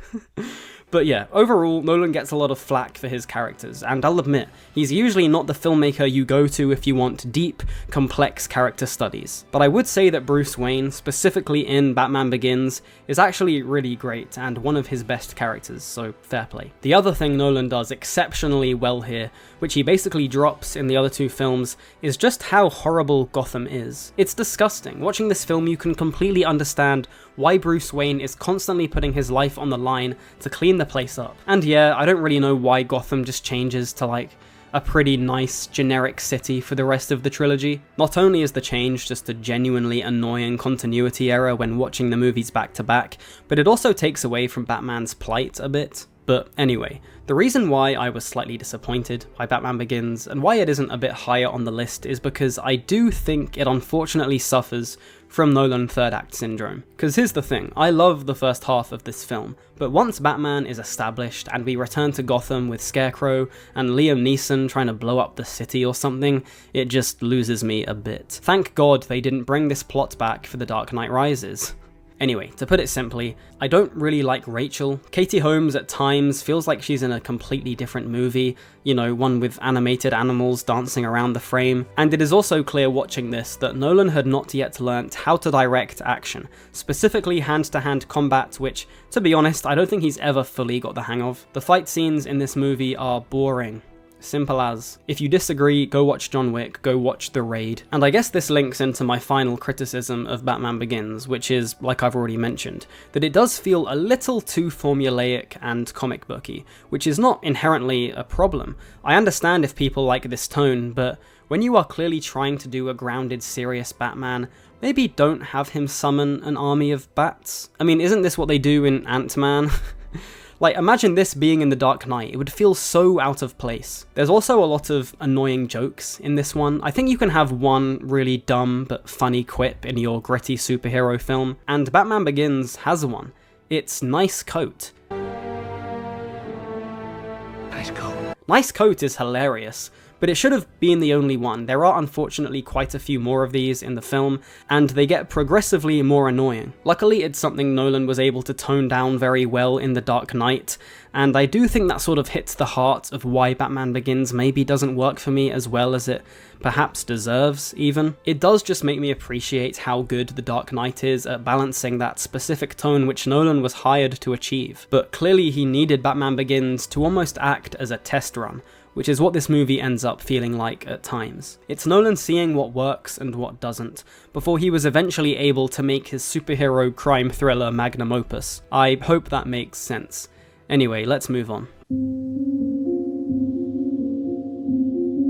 But yeah, overall, Nolan gets a lot of flack for his characters, and I'll admit, he's usually not the filmmaker you go to if you want deep, complex character studies. But I would say that Bruce Wayne, specifically in Batman Begins, is actually really great and one of his best characters, so fair play. The other thing Nolan does exceptionally well here, which he basically drops in the other two films, is just how horrible Gotham is. It's disgusting. Watching this film, you can completely understand why Bruce Wayne is constantly putting his life on the line to clean the place up. And yeah, I don't really know why Gotham just changes to like a pretty nice generic city for the rest of the trilogy. Not only is the change just a genuinely annoying continuity error when watching the movies back to back, but it also takes away from Batman's plight a bit. But anyway, the reason why I was slightly disappointed by Batman Begins and why it isn't a bit higher on the list is because I do think it unfortunately suffers from Nolan third act syndrome. Because here's the thing, I love the first half of this film, but once Batman is established and we return to Gotham with Scarecrow and Liam Neeson trying to blow up the city or something, it just loses me a bit. Thank God they didn't bring this plot back for The Dark Knight Rises. Anyway, to put it simply, I don't really like Rachel. Katie Holmes at times feels like she's in a completely different movie, one with animated animals dancing around the frame. And it is also clear watching this that Nolan had not yet learnt how to direct action, specifically hand-to-hand combat, which, to be honest, I don't think he's ever fully got the hang of. The fight scenes in this movie are boring. Simple as. If you disagree, go watch John Wick, go watch The Raid. And I guess this links into my final criticism of Batman Begins, which is, like I've already mentioned, that it does feel a little too formulaic and comic booky, which is not inherently a problem. I understand if people like this tone, but when you are clearly trying to do a grounded, serious Batman, maybe don't have him summon an army of bats. I mean, isn't this what they do in Ant-Man? Like, imagine this being in The Dark Knight, it would feel so out of place. There's also a lot of annoying jokes in this one. I think you can have one really dumb but funny quip in your gritty superhero film, and Batman Begins has one. It's nice coat. Nice coat. Nice coat is hilarious, but it should have been the only one. There are unfortunately quite a few more of these in the film, and they get progressively more annoying. Luckily, it's something Nolan was able to tone down very well in The Dark Knight, and I do think that sort of hits the heart of why Batman Begins maybe doesn't work for me as well as it perhaps deserves, even. It does just make me appreciate how good The Dark Knight is at balancing that specific tone which Nolan was hired to achieve, but clearly he needed Batman Begins to almost act as a test run, which is what this movie ends up feeling like at times. It's Nolan seeing what works and what doesn't, before he was eventually able to make his superhero crime thriller magnum opus. I hope that makes sense. Anyway, let's move on.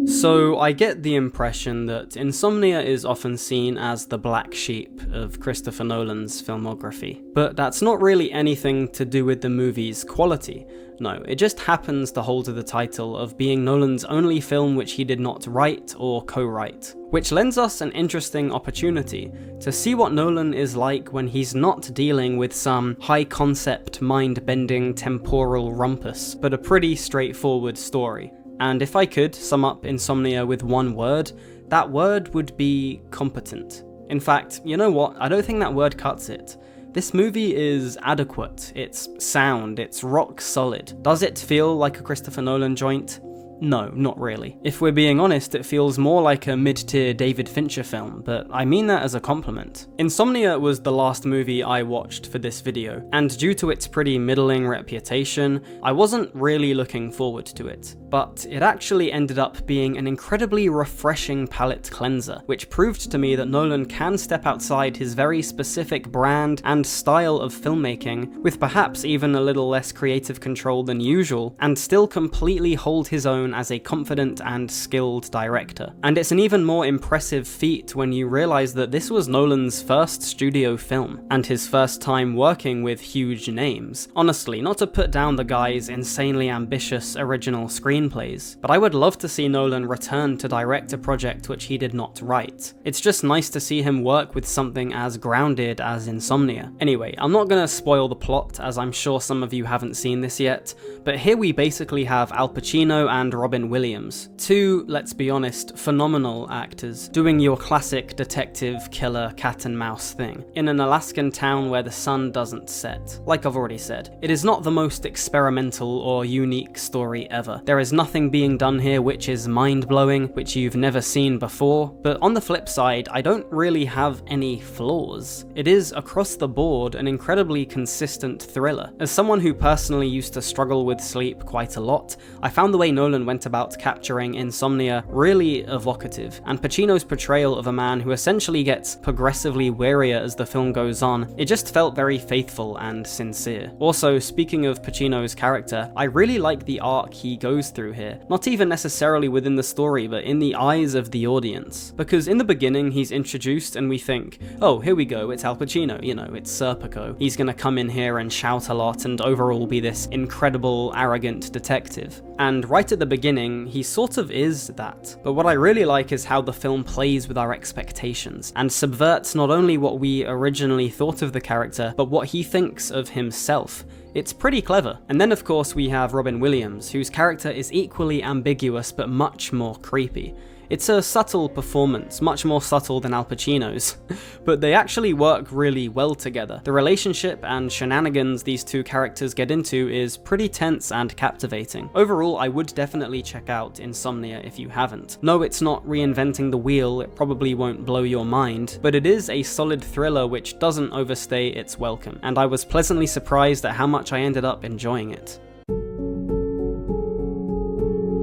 So I get the impression that Insomnia is often seen as the black sheep of Christopher Nolan's filmography, but that's not really anything to do with the movie's quality. No, it just happens to hold the title of being Nolan's only film which he did not write or co-write, which lends us an interesting opportunity to see what Nolan is like when he's not dealing with some high-concept, mind-bending temporal rumpus, but a pretty straightforward story. And if I could sum up Insomnia with one word, that word would be competent. In fact, you know what? I don't think that word cuts it. This movie is adequate, it's sound, it's rock solid. Does it feel like a Christopher Nolan joint? No, not really. If we're being honest, it feels more like a mid-tier David Fincher film, but I mean that as a compliment. Insomnia was the last movie I watched for this video, and due to its pretty middling reputation, I wasn't really looking forward to it. But it actually ended up being an incredibly refreshing palate cleanser, which proved to me that Nolan can step outside his very specific brand and style of filmmaking, with perhaps even a little less creative control than usual, and still completely hold his own as a confident and skilled director. And it's an even more impressive feat when you realize that this was Nolan's first studio film, and his first time working with huge names. Honestly, not to put down the guy's insanely ambitious original screenplays, but I would love to see Nolan return to direct a project which he did not write. It's just nice to see him work with something as grounded as Insomnia. Anyway, I'm not gonna spoil the plot, as I'm sure some of you haven't seen this yet, but here we basically have Al Pacino and Robin Williams, two, let's be honest, phenomenal actors, doing your classic detective killer cat and mouse thing, in an Alaskan town where the sun doesn't set. Like I've already said, it is not the most experimental or unique story ever. There is nothing being done here which is mind-blowing, which you've never seen before, but on the flip side, I don't really have any flaws. It is, across the board, an incredibly consistent thriller. As someone who personally used to struggle with sleep quite a lot, I found the way Nolan went about capturing Insomnia really evocative, and Pacino's portrayal of a man who essentially gets progressively wearier as the film goes on, it just felt very faithful and sincere. Also, speaking of Pacino's character, I really like the arc he goes through here, not even necessarily within the story, but in the eyes of the audience. Because in the beginning, he's introduced and we think, oh, here we go, it's Al Pacino, you know, it's Serpico. He's gonna come in here and shout a lot and overall be this incredible, arrogant detective. And right at the beginning, he sort of is that. But what I really like is how the film plays with our expectations, and subverts not only what we originally thought of the character, but what he thinks of himself. It's pretty clever. And then of course we have Robin Williams, whose character is equally ambiguous but much more creepy. It's a subtle performance, much more subtle than Al Pacino's, but they actually work really well together. The relationship and shenanigans these two characters get into is pretty tense and captivating. Overall, I would definitely check out Insomnia if you haven't. No, it's not reinventing the wheel, it probably won't blow your mind, but it is a solid thriller which doesn't overstay its welcome, and I was pleasantly surprised at how much I ended up enjoying it.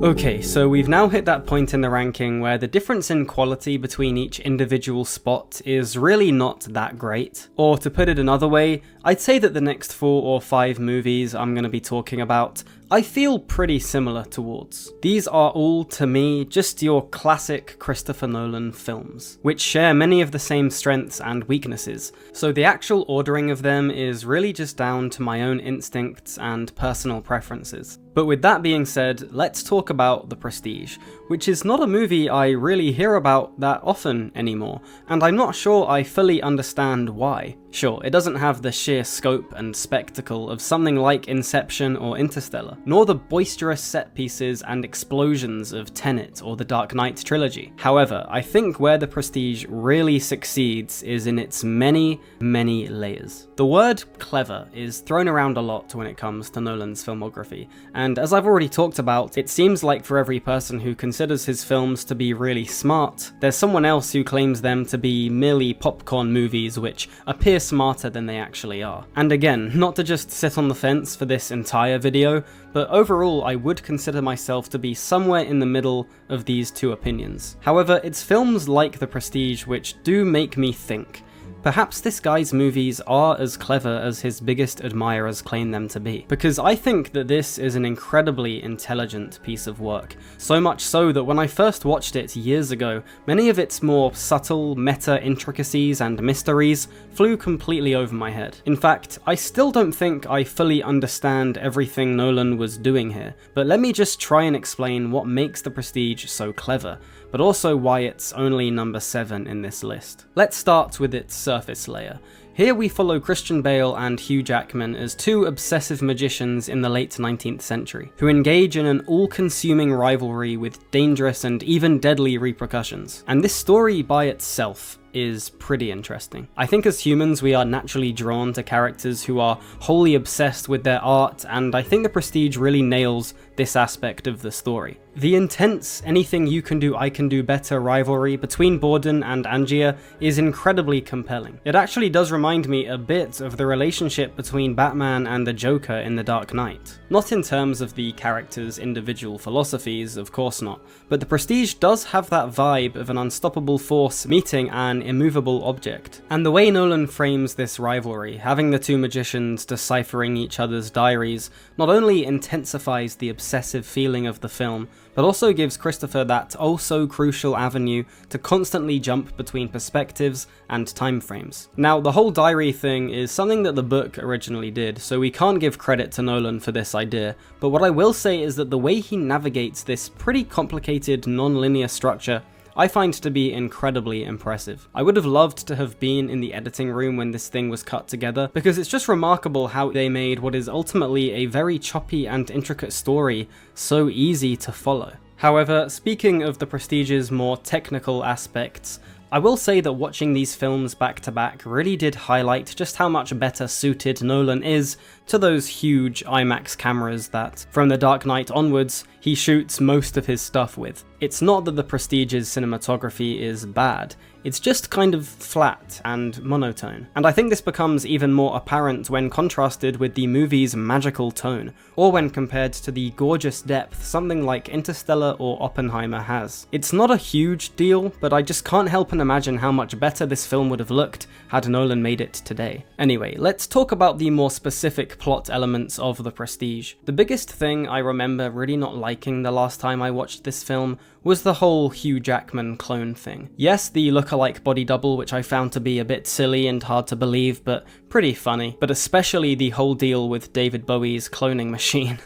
Okay, so we've now hit that point in the ranking where the difference in quality between each individual spot is really not that great. Or to put it another way, I'd say that the next 4 or 5 movies I'm going to be talking about I feel pretty similar towards. These are all, to me, just your classic Christopher Nolan films, which share many of the same strengths and weaknesses, so the actual ordering of them is really just down to my own instincts and personal preferences. But with that being said, let's talk about The Prestige, which is not a movie I really hear about that often anymore, and I'm not sure I fully understand why. Sure, it doesn't have the sheer scope and spectacle of something like Inception or Interstellar, nor the boisterous set pieces and explosions of Tenet or the Dark Knight trilogy. However, I think where The Prestige really succeeds is in its many, many layers. The word clever is thrown around a lot when it comes to Nolan's filmography, and as I've already talked about, it seems like for every person who considers his films to be really smart, there's someone else who claims them to be merely popcorn movies which appear smarter than they actually are. And again, not to just sit on the fence for this entire video, but overall I would consider myself to be somewhere in the middle of these two opinions. However, it's films like The Prestige which do make me think. Perhaps this guy's movies are as clever as his biggest admirers claim them to be, because I think that this is an incredibly intelligent piece of work, so much so that when I first watched it years ago, many of its more subtle meta intricacies and mysteries flew completely over my head. In fact, I still don't think I fully understand everything Nolan was doing here, but let me just try and explain what makes The Prestige so clever, but also why it's only number 7 in this list. Let's start with its surface layer. Here we follow Christian Bale and Hugh Jackman as two obsessive magicians in the late 19th century, who engage in an all-consuming rivalry with dangerous and even deadly repercussions. And this story by itself is pretty interesting. I think as humans we are naturally drawn to characters who are wholly obsessed with their art, and I think The Prestige really nails this aspect of the story. The intense anything you can do I can do better rivalry between Borden and Angier is incredibly compelling. It actually does remind me a bit of the relationship between Batman and the Joker in The Dark Knight. Not in terms of the characters' individual philosophies, of course not, but The Prestige does have that vibe of an unstoppable force meeting an immovable object. And the way Nolan frames this rivalry, having the two magicians deciphering each other's diaries, not only intensifies the obsessive feeling of the film, but also gives Christopher that oh-so-crucial avenue to constantly jump between perspectives and time frames. Now, the whole diary thing is something that the book originally did, so we can't give credit to Nolan for this idea, but what I will say is that the way he navigates this pretty complicated non-linear structure I find to be incredibly impressive. I would have loved to have been in the editing room when this thing was cut together, because it's just remarkable how they made what is ultimately a very choppy and intricate story so easy to follow. However, speaking of The Prestige's more technical aspects, I will say that watching these films back to back really did highlight just how much better suited Nolan is to those huge IMAX cameras that, from The Dark Knight onwards, he shoots most of his stuff with. It's not that The Prestige's cinematography is bad, it's just kind of flat and monotone. And I think this becomes even more apparent when contrasted with the movie's magical tone, or when compared to the gorgeous depth something like Interstellar or Oppenheimer has. It's not a huge deal, but I just can't help and imagine how much better this film would have looked had Nolan made it today. Anyway, let's talk about the more specific plot elements of The Prestige. The biggest thing I remember really not liking the last time I watched this film was the whole Hugh Jackman clone thing. Yes, the look-alike body double, which I found to be a bit silly and hard to believe, but pretty funny, but especially the whole deal with David Bowie's cloning machine.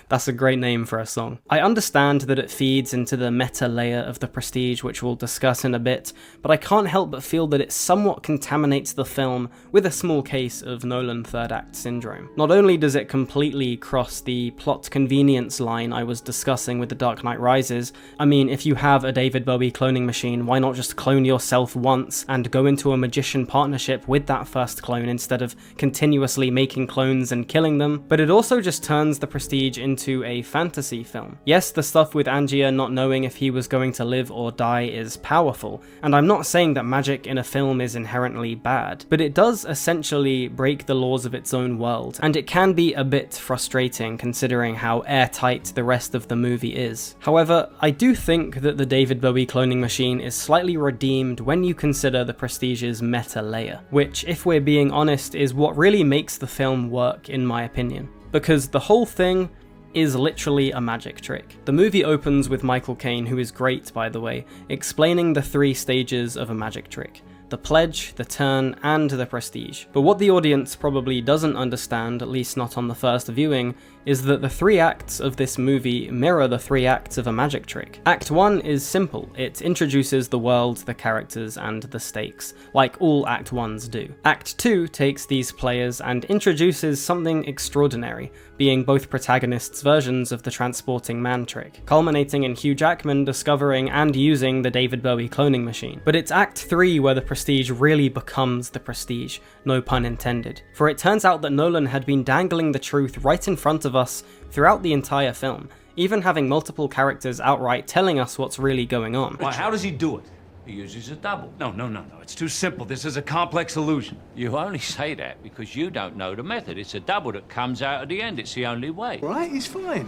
That's a great name for a song. I understand that it feeds into the meta layer of The Prestige, which we'll discuss in a bit, but I can't help but feel that it somewhat contaminates the film with a small case of Nolan third act syndrome. Not only does it completely cross the plot convenience line I was discussing with The Dark Knight Rises, I mean, if you have a David Bowie cloning machine, why not just clone yourself once and go into a magician partnership with that first clone instead of continuously making clones and killing them? But it also just turns The Prestige Prestige into a fantasy film. Yes, the stuff with Angia not knowing if he was going to live or die is powerful, and I'm not saying that magic in a film is inherently bad, but it does essentially break the laws of its own world, and it can be a bit frustrating considering how airtight the rest of the movie is. However, I do think that the David Bowie cloning machine is slightly redeemed when you consider the Prestige's meta layer, which, if we're being honest, is what really makes the film work in my opinion. Because the whole thing is literally a magic trick. The movie opens with Michael Caine, who is great by the way, explaining the 3 stages of a magic trick: the pledge, the turn, and the prestige. But what the audience probably doesn't understand, at least not on the first viewing, is that the 3 acts of this movie mirror the 3 acts of a magic trick. Act 1 is simple. It introduces the world, the characters, and the stakes, like all Act 1s do. Act 2 takes these players and introduces something extraordinary, being both protagonists' versions of the transporting man trick, culminating in Hugh Jackman discovering and using the David Bowie cloning machine. But it's Act 3 where the Prestige really becomes the Prestige, no pun intended. For it turns out that Nolan had been dangling the truth right in front of us throughout the entire film, even having multiple characters outright telling us what's really going on. Well, how does he do it? He uses a double. No, it's too simple. This is a complex illusion. You only say that because you don't know the method. It's a double that comes out at the end. It's the only way. Right, he's fine.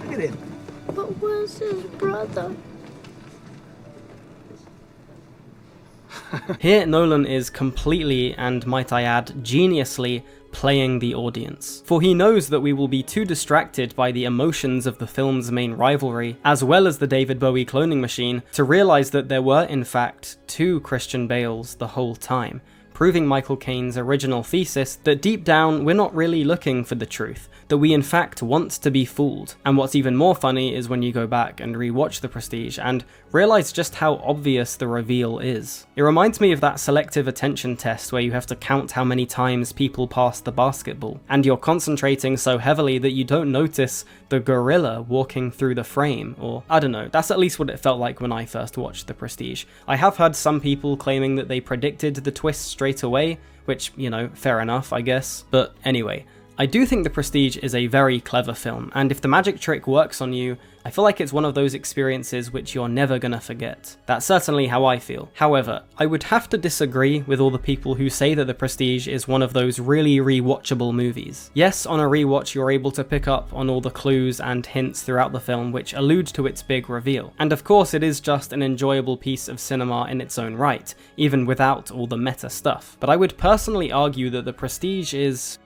Look at him. But where's his brother? Here, Nolan is completely, and might I add, geniusly, playing the audience. For he knows that we will be too distracted by the emotions of the film's main rivalry, as well as the David Bowie cloning machine, to realise that there were in fact 2 Christian Bales the whole time, proving Michael Caine's original thesis that deep down we're not really looking for the truth, that we in fact want to be fooled. And what's even more funny is when you go back and rewatch The Prestige and realise just how obvious the reveal is. It reminds me of that selective attention test where you have to count how many times people pass the basketball, and you're concentrating so heavily that you don't notice the gorilla walking through the frame, or I don't know, that's at least what it felt like when I first watched The Prestige. I have heard some people claiming that they predicted the twist straight away, which, you know, fair enough I guess, but anyway. I do think The Prestige is a very clever film, and if the magic trick works on you, I feel like it's one of those experiences which you're never gonna forget. That's certainly how I feel. However, I would have to disagree with all the people who say that The Prestige is one of those really rewatchable movies. Yes, on a rewatch you're able to pick up on all the clues and hints throughout the film which allude to its big reveal. And of course it is just an enjoyable piece of cinema in its own right, even without all the meta stuff. But I would personally argue that The Prestige is...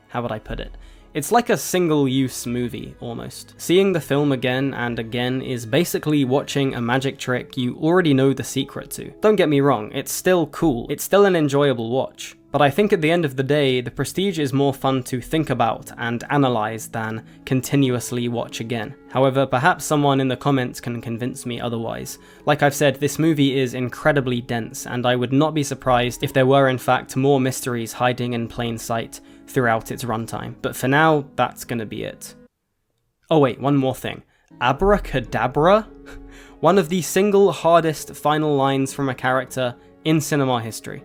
how would I put it? It's like a single-use movie, almost. Seeing the film again and again is basically watching a magic trick you already know the secret to. Don't get me wrong, it's still cool, it's still an enjoyable watch. But I think at the end of the day, The Prestige is more fun to think about and analyse than continuously watch again. However, perhaps someone in the comments can convince me otherwise. Like I've said, this movie is incredibly dense, and I would not be surprised if there were in fact more mysteries hiding in plain sight throughout its runtime. But for now, that's gonna be it. Oh wait, one more thing. Abracadabra? One of the single hardest final lines from a character in cinema history.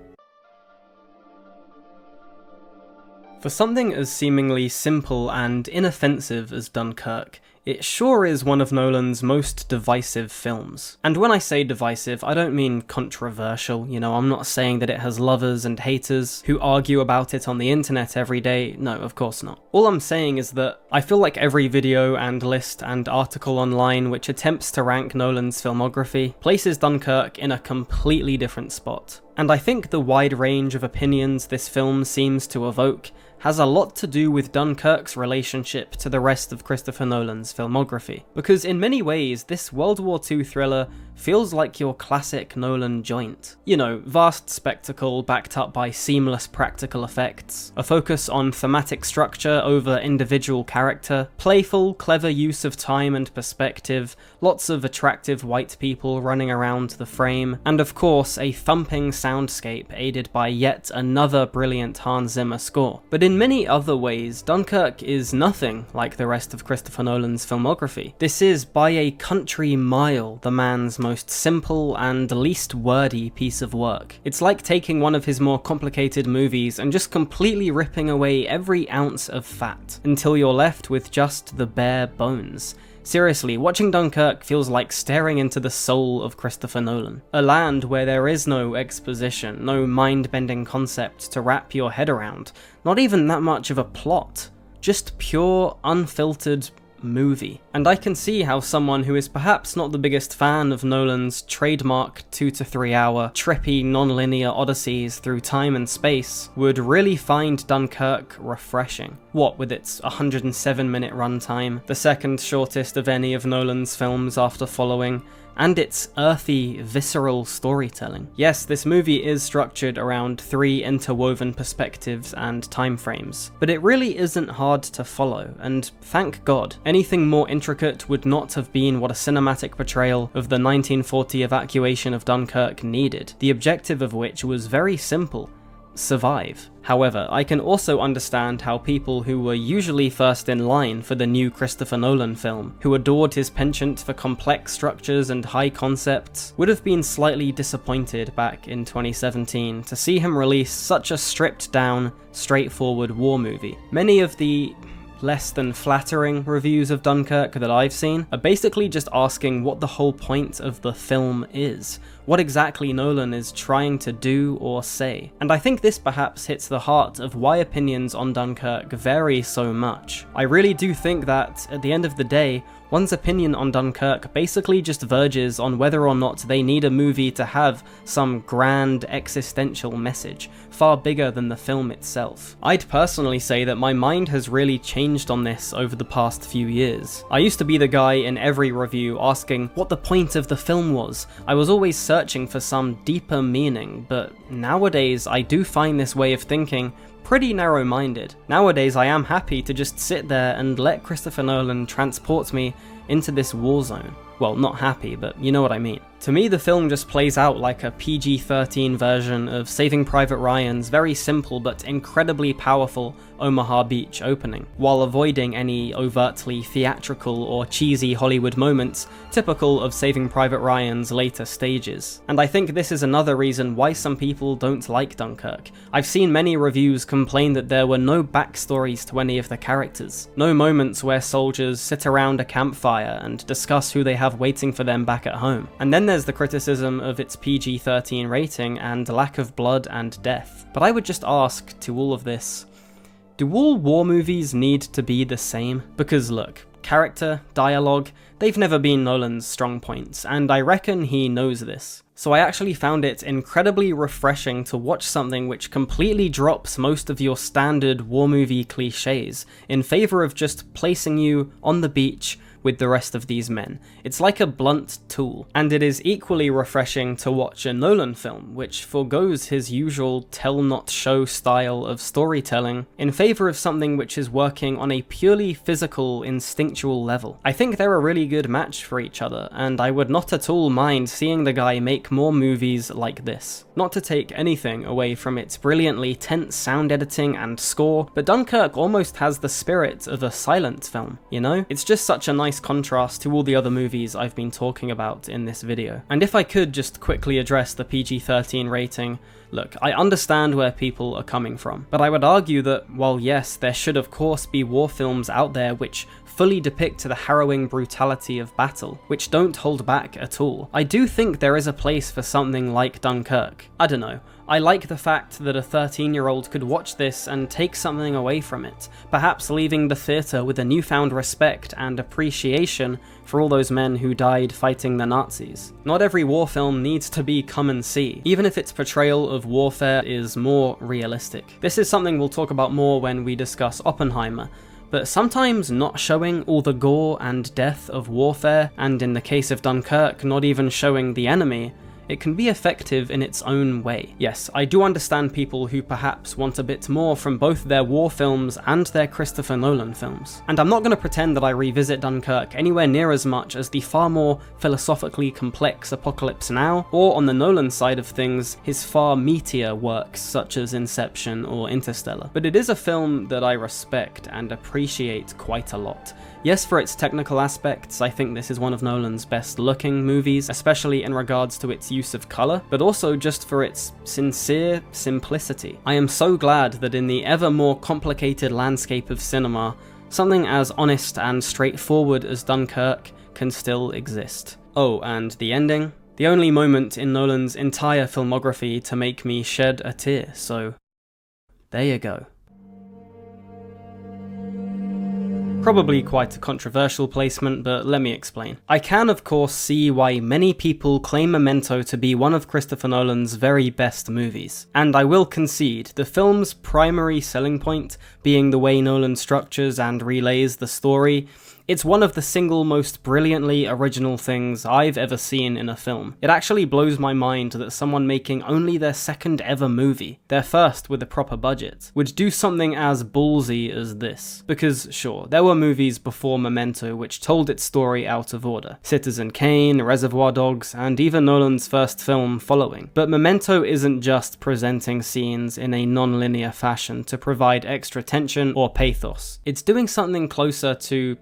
For something as seemingly simple and inoffensive as Dunkirk, it sure is one of Nolan's most divisive films. And when I say divisive, I don't mean controversial, you know, I'm not saying that it has lovers and haters who argue about it on the internet every day, no, of course not. All I'm saying is that I feel like every video and list and article online which attempts to rank Nolan's filmography places Dunkirk in a completely different spot. And I think the wide range of opinions this film seems to evoke has a lot to do with Dunkirk's relationship to the rest of Christopher Nolan's filmography. Because in many ways, this World War II thriller feels like your classic Nolan joint. You know, vast spectacle backed up by seamless practical effects, a focus on thematic structure over individual character, playful, clever use of time and perspective, lots of attractive white people running around the frame, and of course a thumping soundscape aided by yet another brilliant Hans Zimmer score. But in many other ways, Dunkirk is nothing like the rest of Christopher Nolan's filmography. This is by a country mile the man's most simple and least wordy piece of work. It's like taking one of his more complicated movies and just completely ripping away every ounce of fat, until you're left with just the bare bones. Seriously, watching Dunkirk feels like staring into the soul of Christopher Nolan. A land where there is no exposition, no mind-bending concept to wrap your head around, not even that much of a plot. Just pure, unfiltered movie. And I can see how someone who is perhaps not the biggest fan of Nolan's trademark 2 to 3 hour, trippy, non-linear odysseys through time and space would really find Dunkirk refreshing. What with its 107-minute runtime, the second shortest of any of Nolan's films after Following, and its earthy, visceral storytelling. Yes, this movie is structured around 3 interwoven perspectives and time frames, but it really isn't hard to follow, and thank God. Anything more intricate would not have been what a cinematic portrayal of the 1940 evacuation of Dunkirk needed, the objective of which was very simple: survive. However, I can also understand how people who were usually first in line for the new Christopher Nolan film, who adored his penchant for complex structures and high concepts, would have been slightly disappointed back in 2017 to see him release such a stripped down, straightforward war movie. Many of the less than flattering reviews of Dunkirk that I've seen are basically just asking what the whole point of the film is, what exactly Nolan is trying to do or say. And I think this perhaps hits the heart of why opinions on Dunkirk vary so much. I really do think that, at the end of the day, one's opinion on Dunkirk basically just verges on whether or not they need a movie to have some grand existential message, far bigger than the film itself. I'd personally say that my mind has really changed on this over the past few years. I used to be the guy in every review asking what the point of the film was. I was always searching for some deeper meaning, but nowadays I do find this way of thinking pretty narrow-minded. Nowadays I am happy to just sit there and let Christopher Nolan transport me into this war zone. Well, not happy, but you know what I mean. To me, the film just plays out like a PG-13 version of Saving Private Ryan's very simple but incredibly powerful Omaha Beach opening, while avoiding any overtly theatrical or cheesy Hollywood moments typical of Saving Private Ryan's later stages. And I think this is another reason why some people don't like Dunkirk. I've seen many reviews complain that there were no backstories to any of the characters, no moments where soldiers sit around a campfire and discuss who they have waiting for them back at home. And then there's the criticism of its PG-13 rating and lack of blood and death. But I would just ask to all of this, do all war movies need to be the same? Because look, character, dialogue, they've never been Nolan's strong points, and I reckon he knows this. So I actually found it incredibly refreshing to watch something which completely drops most of your standard war movie cliches in favor of just placing you on the beach with the rest of these men. It's like a blunt tool, and it is equally refreshing to watch a Nolan film which forgoes his usual tell-not-show style of storytelling in favor of something which is working on a purely physical, instinctual level. I think they're a really good match for each other, and I would not at all mind seeing the guy make more movies like this. Not to take anything away from its brilliantly tense sound editing and score, but Dunkirk almost has the spirit of a silent film, you know? It's just such a nice contrast to all the other movies I've been talking about in this video. And if I could just quickly address the PG-13 rating, look, I understand where people are coming from, but I would argue that while yes, there should of course be war films out there which fully depict the harrowing brutality of battle, which don't hold back at all, I do think there is a place for something like Dunkirk. I don't know. I like the fact that a 13-year-old could watch this and take something away from it, perhaps leaving the theatre with a newfound respect and appreciation for all those men who died fighting the Nazis. Not every war film needs to be come and see, even if its portrayal of warfare is more realistic. This is something we'll talk about more when we discuss Oppenheimer, but sometimes not showing all the gore and death of warfare, and in the case of Dunkirk, not even showing the enemy, it can be effective in its own way. Yes, I do understand people who perhaps want a bit more from both their war films and their Christopher Nolan films. And I'm not going to pretend that I revisit Dunkirk anywhere near as much as the far more philosophically complex Apocalypse Now, or on the Nolan side of things, his far meatier works such as Inception or Interstellar. But it is a film that I respect and appreciate quite a lot. Yes, for its technical aspects, I think this is one of Nolan's best looking movies, especially in regards to its use of colour, but also just for its sincere simplicity. I am so glad that in the ever more complicated landscape of cinema, something as honest and straightforward as Dunkirk can still exist. Oh, and the ending? The only moment in Nolan's entire filmography to make me shed a tear, so there you go. Probably quite a controversial placement, but let me explain. I can of course see why many people claim Memento to be one of Christopher Nolan's very best movies. And I will concede, the film's primary selling point being the way Nolan structures and relays the story, it's one of the single most brilliantly original things I've ever seen in a film. It actually blows my mind that someone making only their second ever movie, their first with a proper budget, would do something as ballsy as this. Because sure, there were movies before Memento which told its story out of order. Citizen Kane, Reservoir Dogs, and even Nolan's first film following. But Memento isn't just presenting scenes in a non-linear fashion to provide extra tension or pathos. It's doing something closer to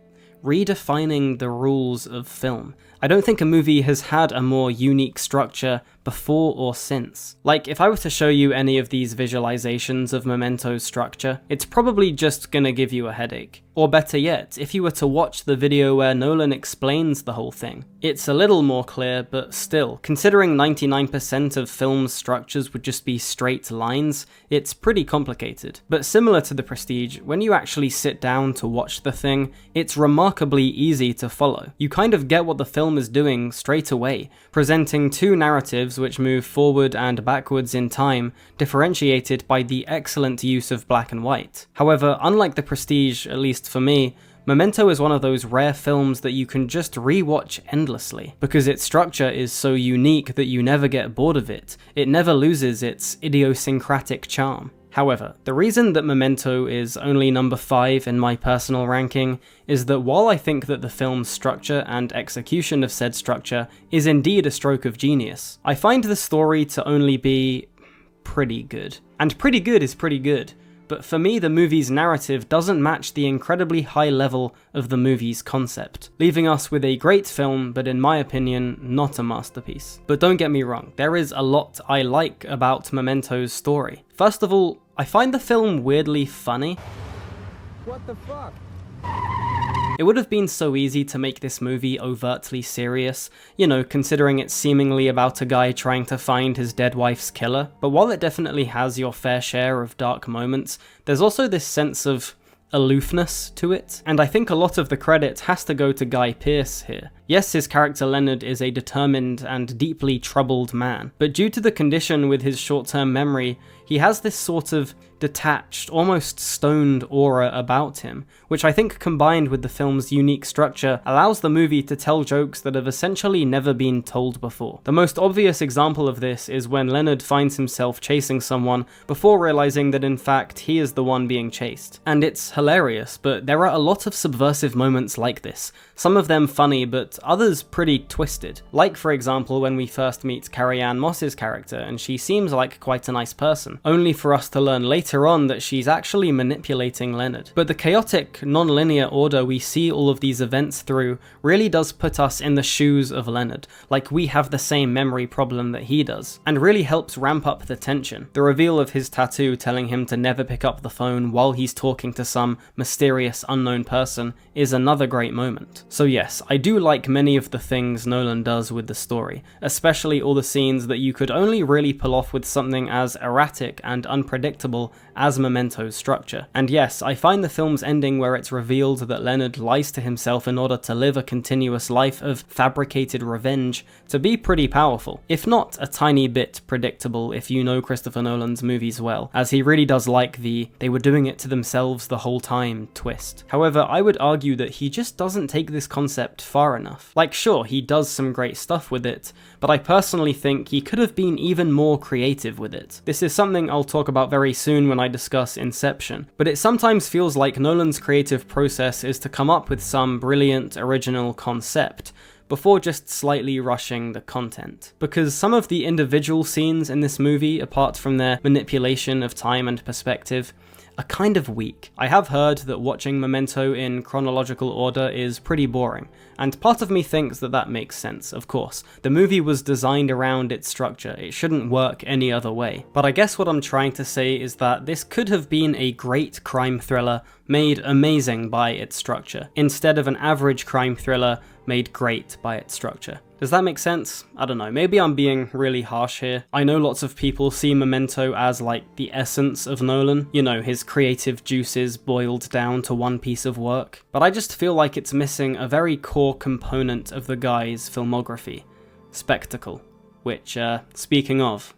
redefining the rules of film. I don't think a movie has had a more unique structure before or since. Like, if I were to show you any of these visualizations of Memento's structure, it's probably just gonna give you a headache. Or better yet, if you were to watch the video where Nolan explains the whole thing, it's a little more clear, but still, considering 99% of film's structures would just be straight lines, it's pretty complicated. But similar to The Prestige, when you actually sit down to watch the thing, it's remarkably easy to follow. You kind of get what the film is doing straight away, presenting two narratives which move forward and backwards in time, differentiated by the excellent use of black and white. However, unlike The Prestige, at least for me, Memento is one of those rare films that you can just rewatch endlessly, because its structure is so unique that you never get bored of it. It never loses its idiosyncratic charm. However, the reason that Memento is only number 5 in my personal ranking is that while I think that the film's structure and execution of said structure is indeed a stroke of genius, I find the story to only be pretty good. And pretty good is pretty good. But for me, the movie's narrative doesn't match the incredibly high level of the movie's concept, leaving us with a great film, but in my opinion, not a masterpiece. But don't get me wrong, there is a lot I like about Memento's story. First of all, I find the film weirdly funny. What the fuck? It would have been so easy to make this movie overtly serious, you know, considering it's seemingly about a guy trying to find his dead wife's killer, but while it definitely has your fair share of dark moments, there's also this sense of aloofness to it, and I think a lot of the credit has to go to Guy Pearce here. Yes, his character Leonard is a determined and deeply troubled man, but due to the condition with his short-term memory, he has this sort of detached, almost stoned aura about him, which I think combined with the film's unique structure allows the movie to tell jokes that have essentially never been told before. The most obvious example of this is when Leonard finds himself chasing someone before realizing that in fact he is the one being chased. And it's hilarious, but there are a lot of subversive moments like this, some of them funny but others pretty twisted. Like for example when we first meet Carrie-Anne Moss's character and she seems like quite a nice person, only for us to learn later on that she's actually manipulating Leonard. But the chaotic, non-linear order we see all of these events through really does put us in the shoes of Leonard, like we have the same memory problem that he does, and really helps ramp up the tension. The reveal of his tattoo telling him to never pick up the phone while he's talking to some mysterious unknown person is another great moment. So yes, I do like many of the things Nolan does with the story, especially all the scenes that you could only really pull off with something as erratic and unpredictable as Memento's structure. And yes, I find the film's ending where it's revealed that Leonard lies to himself in order to live a continuous life of fabricated revenge to be pretty powerful, if not a tiny bit predictable if you know Christopher Nolan's movies well, as he really does like the "they were doing it to themselves the whole time" twist. However, I would argue that he just doesn't take this concept far enough. Like sure, he does some great stuff with it, but I personally think he could have been even more creative with it. This is something I'll talk about very soon when I discuss Inception, but it sometimes feels like Nolan's creative process is to come up with some brilliant original concept, before just slightly rushing the content. Because some of the individual scenes in this movie, apart from their manipulation of time and perspective, are kind of weak. I have heard that watching Memento in chronological order is pretty boring, and part of me thinks that that makes sense, of course. The movie was designed around its structure, it shouldn't work any other way. But I guess what I'm trying to say is that this could have been a great crime thriller made amazing by its structure, instead of an average crime thriller made great by its structure. Does that make sense? I don't know, maybe I'm being really harsh here. I know lots of people see Memento as like the essence of Nolan, you know, his creative juices boiled down to one piece of work, but I just feel like it's missing a very core component of the guy's filmography: spectacle, which, speaking of,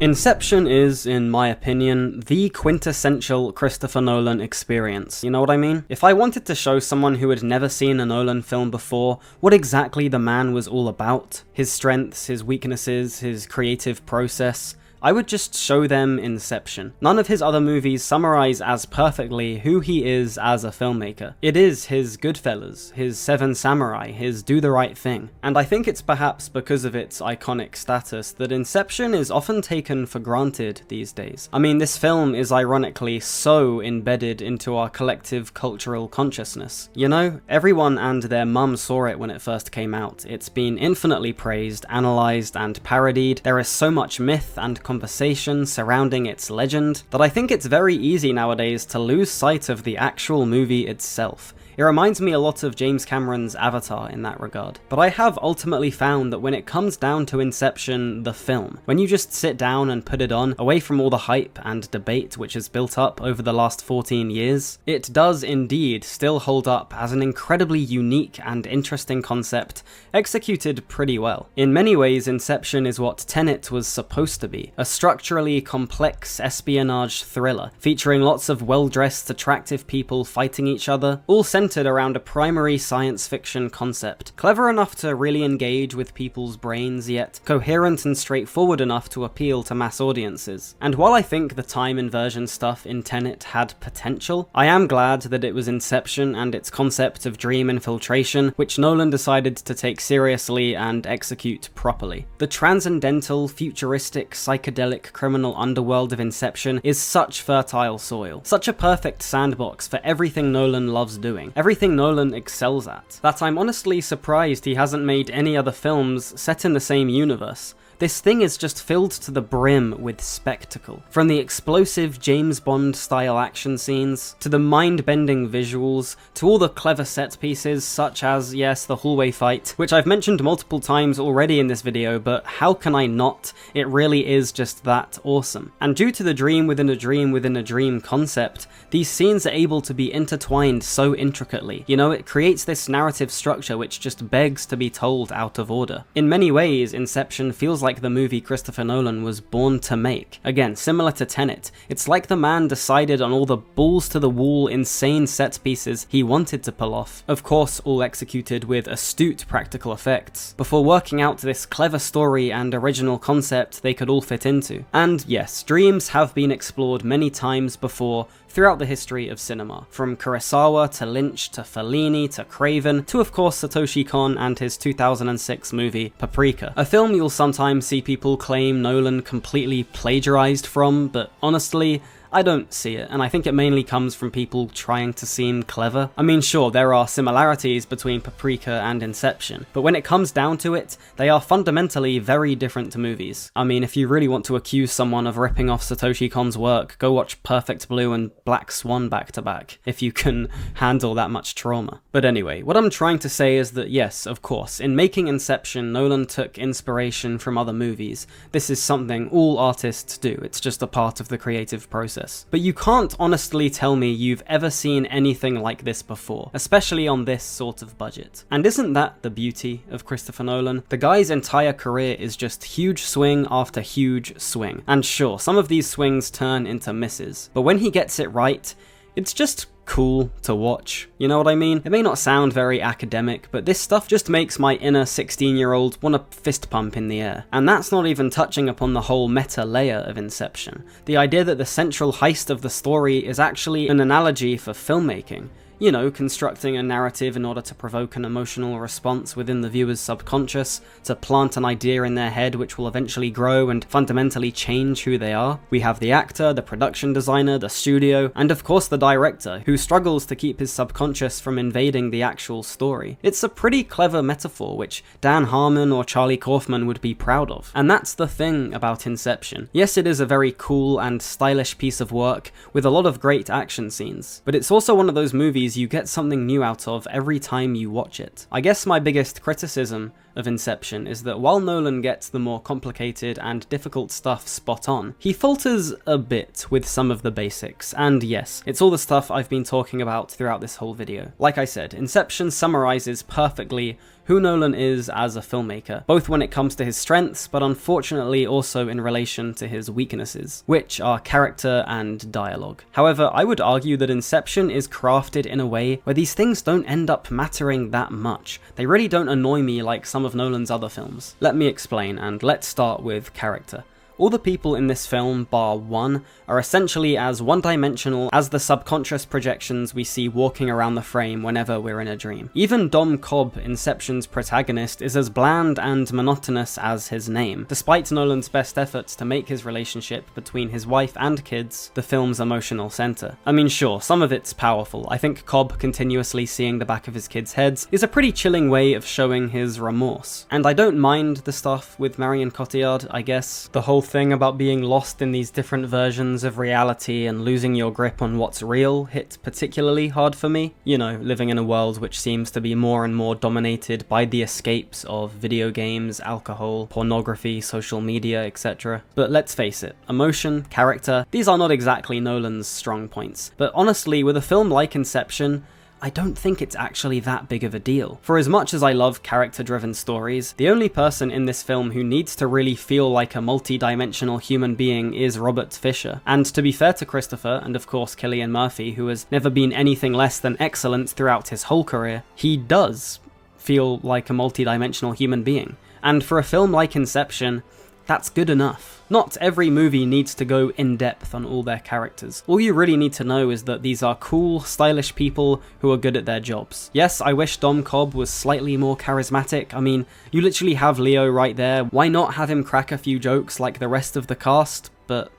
Inception is, in my opinion, the quintessential Christopher Nolan experience, you know what I mean? If I wanted to show someone who had never seen a Nolan film before what exactly the man was all about, his strengths, his weaknesses, his creative process, I would just show them Inception. None of his other movies summarize as perfectly who he is as a filmmaker. It is his Goodfellas, his Seven Samurai, his Do the Right Thing. And I think it's perhaps because of its iconic status that Inception is often taken for granted these days. I mean, this film is ironically so embedded into our collective cultural consciousness. You know, everyone and their mum saw it when it first came out. It's been infinitely praised, analyzed, and parodied. There is so much myth and conversation surrounding its legend that I think it's very easy nowadays to lose sight of the actual movie itself. It reminds me a lot of James Cameron's Avatar in that regard. But I have ultimately found that when it comes down to Inception, the film, when you just sit down and put it on, away from all the hype and debate which has built up over the last 14 years, it does indeed still hold up as an incredibly unique and interesting concept, executed pretty well. In many ways, Inception is what Tenet was supposed to be, a structurally complex espionage thriller, featuring lots of well-dressed, attractive people fighting each other, all centered around a primary science fiction concept, clever enough to really engage with people's brains, yet coherent and straightforward enough to appeal to mass audiences. And while I think the time inversion stuff in Tenet had potential, I am glad that it was Inception and its concept of dream infiltration which Nolan decided to take seriously and execute properly. The transcendental, futuristic, psychedelic criminal underworld of Inception is such fertile soil, such a perfect sandbox for everything Nolan loves doing, everything Nolan excels at, that I'm honestly surprised he hasn't made any other films set in the same universe. This thing is just filled to the brim with spectacle. From the explosive James Bond style action scenes, to the mind-bending visuals, to all the clever set pieces such as, yes, the hallway fight, which I've mentioned multiple times already in this video, but how can I not? It really is just that awesome. And due to the dream within a dream within a dream concept, these scenes are able to be intertwined so intricately. You know, it creates this narrative structure which just begs to be told out of order. In many ways, Inception feels like the movie Christopher Nolan was born to make. Again, similar to Tenet, it's like the man decided on all the balls to the wall, insane set pieces he wanted to pull off. Of course, all executed with astute practical effects, before working out this clever story and original concept they could all fit into. And yes, dreams have been explored many times before throughout the history of cinema, from Kurosawa to Lynch to Fellini to Craven to of course Satoshi Kon and his 2006 movie Paprika, a film you'll sometimes see people claim Nolan completely plagiarized from, but honestly, I don't see it, and I think it mainly comes from people trying to seem clever. I mean, sure, there are similarities between Paprika and Inception, but when it comes down to it, they are fundamentally very different movies. I mean, if you really want to accuse someone of ripping off Satoshi Kon's work, go watch Perfect Blue and Black Swan back to back, if you can handle that much trauma. But anyway, what I'm trying to say is that yes, of course, in making Inception, Nolan took inspiration from other movies. This is something all artists do, it's just a part of the creative process. But you can't honestly tell me you've ever seen anything like this before, especially on this sort of budget. And isn't that the beauty of Christopher Nolan? The guy's entire career is just huge swing after huge swing. And sure, some of these swings turn into misses, but when he gets it right, it's just cool to watch. You know what I mean? It may not sound very academic, but this stuff just makes my inner 16-year-old want to fist pump in the air. And that's not even touching upon the whole meta layer of Inception. The idea that the central heist of the story is actually an analogy for filmmaking. You know, constructing a narrative in order to provoke an emotional response within the viewer's subconscious, to plant an idea in their head which will eventually grow and fundamentally change who they are. We have the actor, the production designer, the studio, and of course the director, who struggles to keep his subconscious from invading the actual story. It's a pretty clever metaphor which Dan Harmon or Charlie Kaufman would be proud of. And that's the thing about Inception. Yes, it is a very cool and stylish piece of work with a lot of great action scenes, but it's also one of those movies you get something new out of every time you watch it. I guess my biggest criticism of Inception is that while Nolan gets the more complicated and difficult stuff spot on, he falters a bit with some of the basics, and yes, it's all the stuff I've been talking about throughout this whole video. Like I said, Inception summarizes perfectly who Nolan is as a filmmaker, both when it comes to his strengths, but unfortunately also in relation to his weaknesses, which are character and dialogue. However, I would argue that Inception is crafted in a way where these things don't end up mattering that much. They really don't annoy me like some of Nolan's other films. Let me explain, and let's start with character. All the people in this film, bar one, are essentially as one-dimensional as the subconscious projections we see walking around the frame whenever we're in a dream. Even Dom Cobb, Inception's protagonist, is as bland and monotonous as his name, despite Nolan's best efforts to make his relationship between his wife and kids the film's emotional center. I mean, sure, some of it's powerful. I think Cobb continuously seeing the back of his kids' heads is a pretty chilling way of showing his remorse. And I don't mind the stuff with Marion Cotillard, I guess. The whole thing about being lost in these different versions of reality and losing your grip on what's real hit particularly hard for me. You know, living in a world which seems to be more and more dominated by the escapes of video games, alcohol, pornography, social media, etc. But let's face it, emotion, character, these are not exactly Nolan's strong points. But honestly, with a film like Inception, I don't think it's actually that big of a deal. For as much as I love character-driven stories, the only person in this film who needs to really feel like a multi-dimensional human being is Robert Fisher. And to be fair to Christopher, and of course Cillian Murphy, who has never been anything less than excellent throughout his whole career, he does feel like a multi-dimensional human being. And for a film like Inception, that's good enough. Not every movie needs to go in depth on all their characters. All you really need to know is that these are cool, stylish people who are good at their jobs. Yes, I wish Dom Cobb was slightly more charismatic. I mean, you literally have Leo right there. Why not have him crack a few jokes like the rest of the cast? But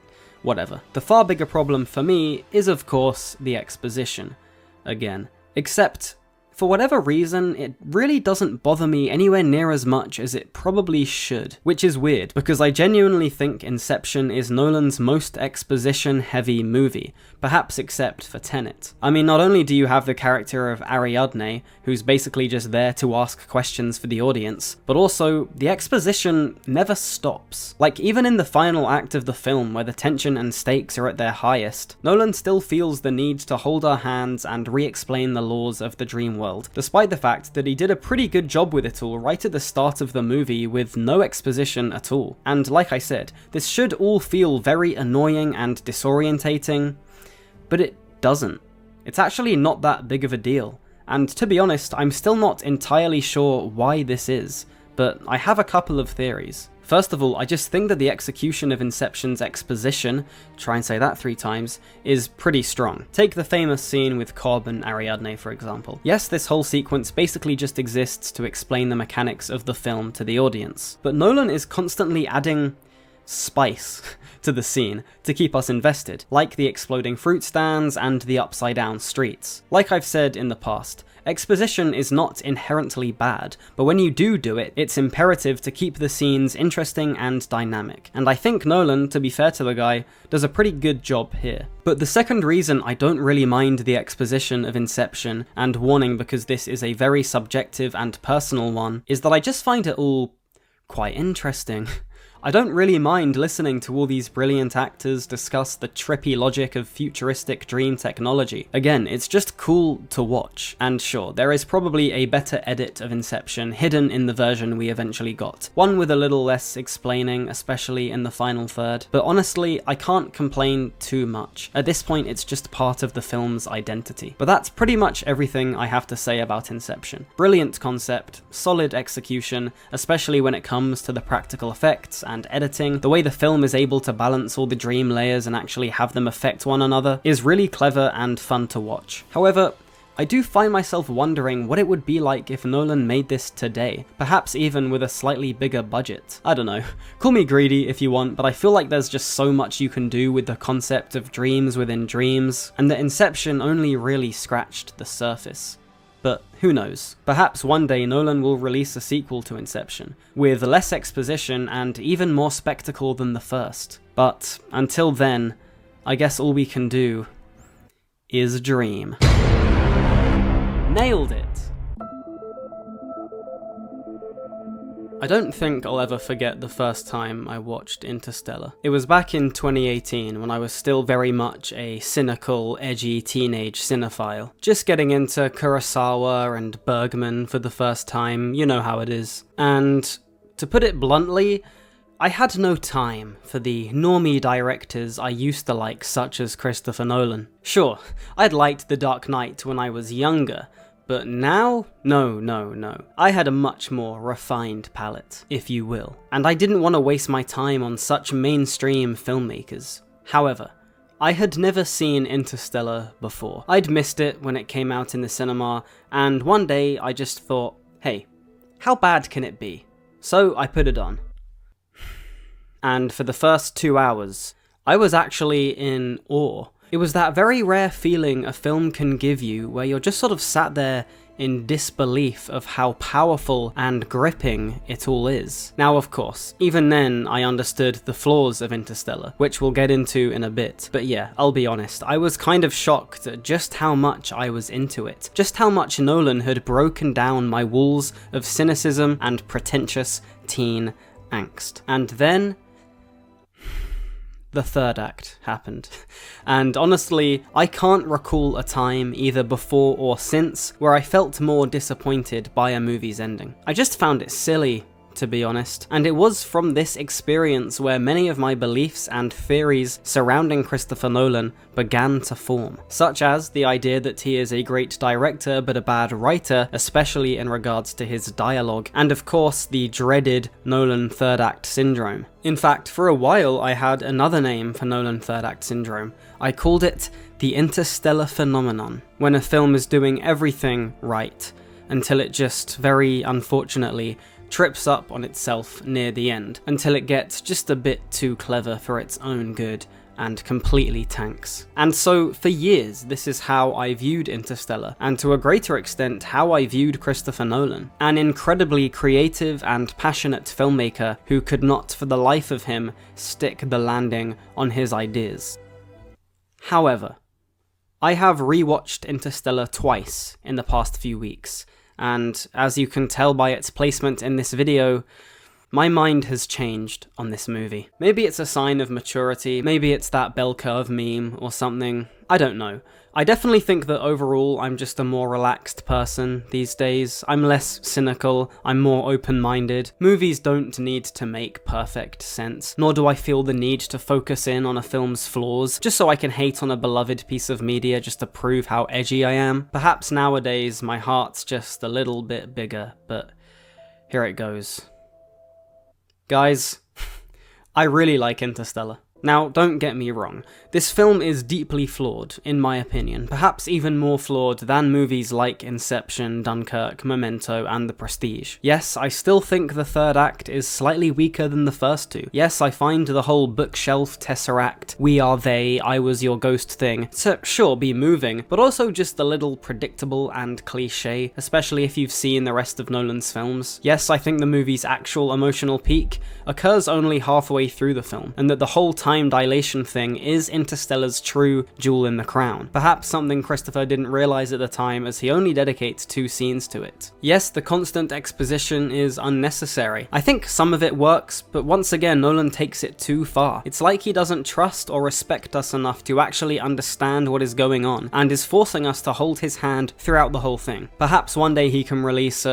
whatever. The far bigger problem for me is, of course, the exposition. Again. Except, for whatever reason, it really doesn't bother me anywhere near as much as it probably should. Which is weird, because I genuinely think Inception is Nolan's most exposition-heavy movie, perhaps except for Tenet. I mean, not only do you have the character of Ariadne, who's basically just there to ask questions for the audience, but also, the exposition never stops. Like, even in the final act of the film, where the tension and stakes are at their highest, Nolan still feels the need to hold our hands and re-explain the laws of the dream world, despite the fact that he did a pretty good job with it all right at the start of the movie with no exposition at all. And like I said, this should all feel very annoying and disorientating, but it doesn't. It's actually not that big of a deal. And to be honest, I'm still not entirely sure why this is, but I have a couple of theories. First of all, I just think that the execution of Inception's exposition, try and say that 3 times, is pretty strong. Take the famous scene with Cobb and Ariadne, for example. Yes, this whole sequence basically just exists to explain the mechanics of the film to the audience, but Nolan is constantly adding spice to the scene to keep us invested, like the exploding fruit stands and the upside-down streets. Like I've said in the past, exposition is not inherently bad, but when you do it, it's imperative to keep the scenes interesting and dynamic. And I think Nolan, to be fair to the guy, does a pretty good job here. But the second reason I don't really mind the exposition of Inception, and warning because this is a very subjective and personal one, is that I just find it all quite interesting. I don't really mind listening to all these brilliant actors discuss the trippy logic of futuristic dream technology. Again, it's just cool to watch. And sure, there is probably a better edit of Inception hidden in the version we eventually got. One with a little less explaining, especially in the final third. But honestly, I can't complain too much. At this point, it's just part of the film's identity. But that's pretty much everything I have to say about Inception. Brilliant concept, solid execution, especially when it comes to the practical effects and editing. The way the film is able to balance all the dream layers and actually have them affect one another is really clever and fun to watch. However, I do find myself wondering what it would be like if Nolan made this today, perhaps even with a slightly bigger budget. I don't know, call me greedy if you want, but I feel like there's just so much you can do with the concept of dreams within dreams, and that Inception only really scratched the surface. But who knows? Perhaps one day Nolan will release a sequel to Inception, with less exposition and even more spectacle than the first. But until then, I guess all we can do is dream. Nailed it! I don't think I'll ever forget the first time I watched Interstellar. It was back in 2018 when I was still very much a cynical, edgy teenage cinephile. Just getting into Kurosawa and Bergman for the first time, you know how it is. And to put it bluntly, I had no time for the normie directors I used to like, such as Christopher Nolan. Sure, I'd liked The Dark Knight when I was younger, but now? No. I had a much more refined palette, if you will, and I didn't want to waste my time on such mainstream filmmakers. However, I had never seen Interstellar before. I'd missed it when it came out in the cinema, and one day I just thought, hey, how bad can it be? So I put it on. And for the first 2 hours, I was actually in awe. It was that very rare feeling a film can give you where you're just sort of sat there in disbelief of how powerful and gripping it all is. Now, of course, even then I understood the flaws of Interstellar, which we'll get into in a bit. But yeah, I'll be honest, I was kind of shocked at just how much I was into it. Just how much Nolan had broken down my walls of cynicism and pretentious teen angst. And then the third act happened. And honestly, I can't recall a time, either before or since, where I felt more disappointed by a movie's ending. I just found it silly, to be honest, and it was from this experience where many of my beliefs and theories surrounding Christopher Nolan began to form, such as the idea that he is a great director but a bad writer, especially in regards to his dialogue, and of course the dreaded Nolan third act syndrome. In fact, for a while I had another name for Nolan third act syndrome. I called it the Interstellar phenomenon, when a film is doing everything right, until it just, very unfortunately, trips up on itself near the end, until it gets just a bit too clever for its own good and completely tanks. And so, for years, this is how I viewed Interstellar, and to a greater extent, how I viewed Christopher Nolan, an incredibly creative and passionate filmmaker who could not, for the life of him, stick the landing on his ideas. However, I have rewatched Interstellar twice in the past few weeks, and as you can tell by its placement in this video, my mind has changed on this movie. Maybe it's a sign of maturity, maybe it's that bell curve meme or something, I don't know. I definitely think that overall I'm just a more relaxed person these days. I'm less cynical, I'm more open-minded. Movies don't need to make perfect sense, nor do I feel the need to focus in on a film's flaws, just so I can hate on a beloved piece of media just to prove how edgy I am. Perhaps nowadays my heart's just a little bit bigger, but here it goes. Guys, I really like Interstellar. Now, don't get me wrong, this film is deeply flawed, in my opinion, perhaps even more flawed than movies like Inception, Dunkirk, Memento, and The Prestige. Yes, I still think the third act is slightly weaker than the first two. Yes, I find the whole bookshelf tesseract, we are they, I was your ghost thing to, sure, be moving, but also just a little predictable and cliche, especially if you've seen the rest of Nolan's films. Yes, I think the movie's actual emotional peak occurs only halfway through the film, and that the whole time time dilation thing is Interstellar's true jewel in the crown. Perhaps something Christopher didn't realize at the time, as he only dedicates 2 scenes to it. Yes, the constant exposition is unnecessary. I think some of it works, but once again, Nolan takes it too far. It's like he doesn't trust or respect us enough to actually understand what is going on, and is forcing us to hold his hand throughout the whole thing. Perhaps one day he can release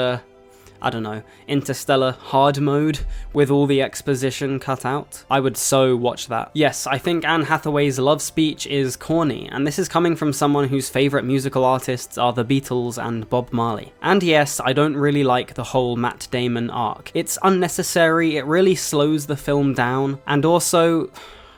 I don't know, Interstellar hard mode with all the exposition cut out. I would so watch that. Yes, I think Anne Hathaway's love speech is corny, and this is coming from someone whose favourite musical artists are the Beatles and Bob Marley. And yes, I don't really like the whole Matt Damon arc. It's unnecessary, it really slows the film down, and also,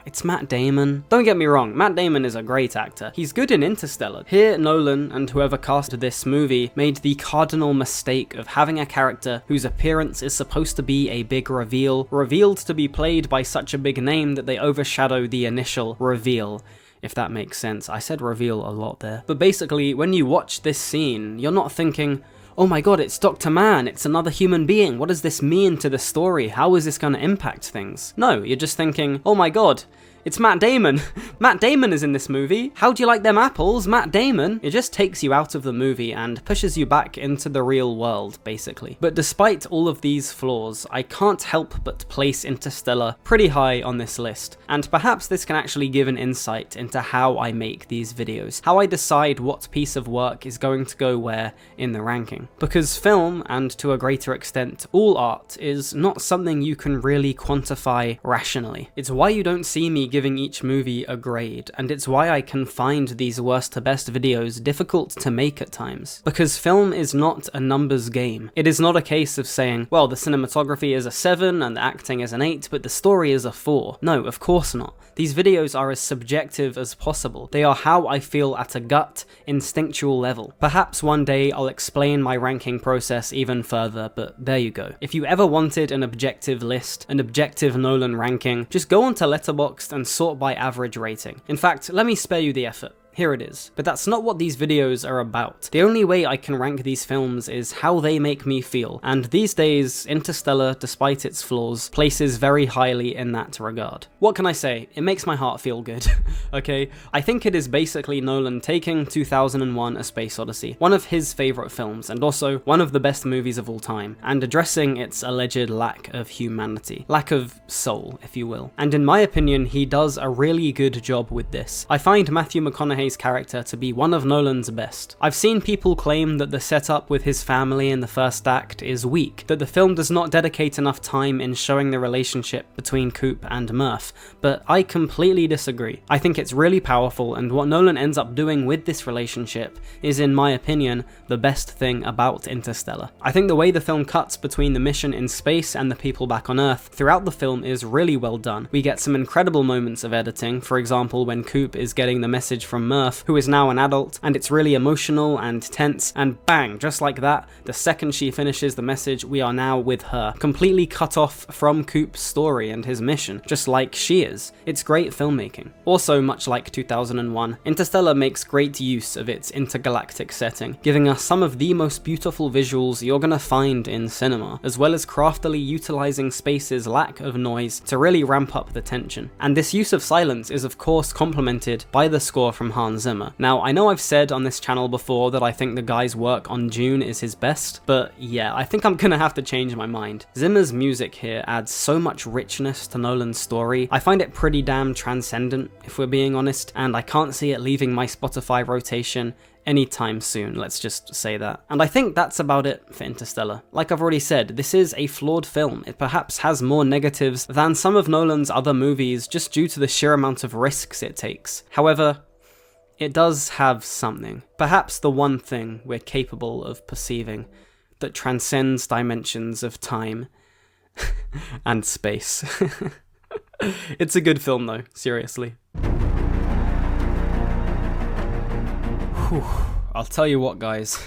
it's Matt Damon. Don't get me wrong, Matt Damon is a great actor. He's good in Interstellar. Here, Nolan and whoever cast this movie made the cardinal mistake of having a character whose appearance is supposed to be a big reveal, revealed to be played by such a big name that they overshadow the initial reveal. If that makes sense. I said reveal a lot there. But basically, when you watch this scene, you're not thinking, oh my god, it's Dr. Mann, it's another human being, what does this mean to the story, how is this going to impact things? No, you're just thinking, oh my god, it's Matt Damon. Matt Damon is in this movie. How do you like them apples? Matt Damon. It just takes you out of the movie and pushes you back into the real world, basically. But despite all of these flaws, I can't help but place Interstellar pretty high on this list. And perhaps this can actually give an insight into how I make these videos, how I decide what piece of work is going to go where in the ranking. Because film, and to a greater extent all art, is not something you can really quantify rationally. It's why you don't see me giving each movie a grade, and it's why I can find these worst to best videos difficult to make at times. Because film is not a numbers game. It is not a case of saying, well, the cinematography is a 7 and the acting is an 8, but the story is a 4. No, of course not. These videos are as subjective as possible. They are how I feel at a gut, instinctual level. Perhaps one day I'll explain my ranking process even further, but there you go. If you ever wanted an objective list, an objective Nolan ranking, just go onto Letterboxd and sort by average rating. In fact, let me spare you the effort. Here it is. But that's not what these videos are about. The only way I can rank these films is how they make me feel, and these days, Interstellar, despite its flaws, places very highly in that regard. What can I say? It makes my heart feel good, okay? I think it is basically Nolan taking 2001: A Space Odyssey, one of his favourite films, and also one of the best movies of all time, and addressing its alleged lack of humanity, lack of soul, if you will. And in my opinion, he does a really good job with this. I find Matthew McConaughey's character to be one of Nolan's best. I've seen people claim that the setup with his family in the first act is weak, that the film does not dedicate enough time in showing the relationship between Coop and Murph, but I completely disagree. I think it's really powerful, and what Nolan ends up doing with this relationship is, in my opinion, the best thing about Interstellar. I think the way the film cuts between the mission in space and the people back on Earth throughout the film is really well done. We get some incredible moments of editing, for example when Coop is getting the message from Murph, who is now an adult, and it's really emotional and tense, and bang, just like that, the second she finishes the message, we are now with her, completely cut off from Coop's story and his mission, just like she is. It's great filmmaking. Also, much like 2001, Interstellar makes great use of its intergalactic setting, giving us some of the most beautiful visuals you're gonna find in cinema, as well as craftily utilizing space's lack of noise to really ramp up the tension. And this use of silence is of course complemented by the score from Hans Zimmer. Now, I know I've said on this channel before that I think the guy's work on Dune is his best, but yeah, I think I'm gonna have to change my mind. Zimmer's music here adds so much richness to Nolan's story. I find it pretty damn transcendent, if we're being honest, and I can't see it leaving my Spotify rotation anytime soon, let's just say that. And I think that's about it for Interstellar. Like I've already said, this is a flawed film. It perhaps has more negatives than some of Nolan's other movies just due to the sheer amount of risks it takes. However, it does have something. Perhaps the one thing we're capable of perceiving that transcends dimensions of time and space. It's a good film though, seriously. Whew. I'll tell you what guys,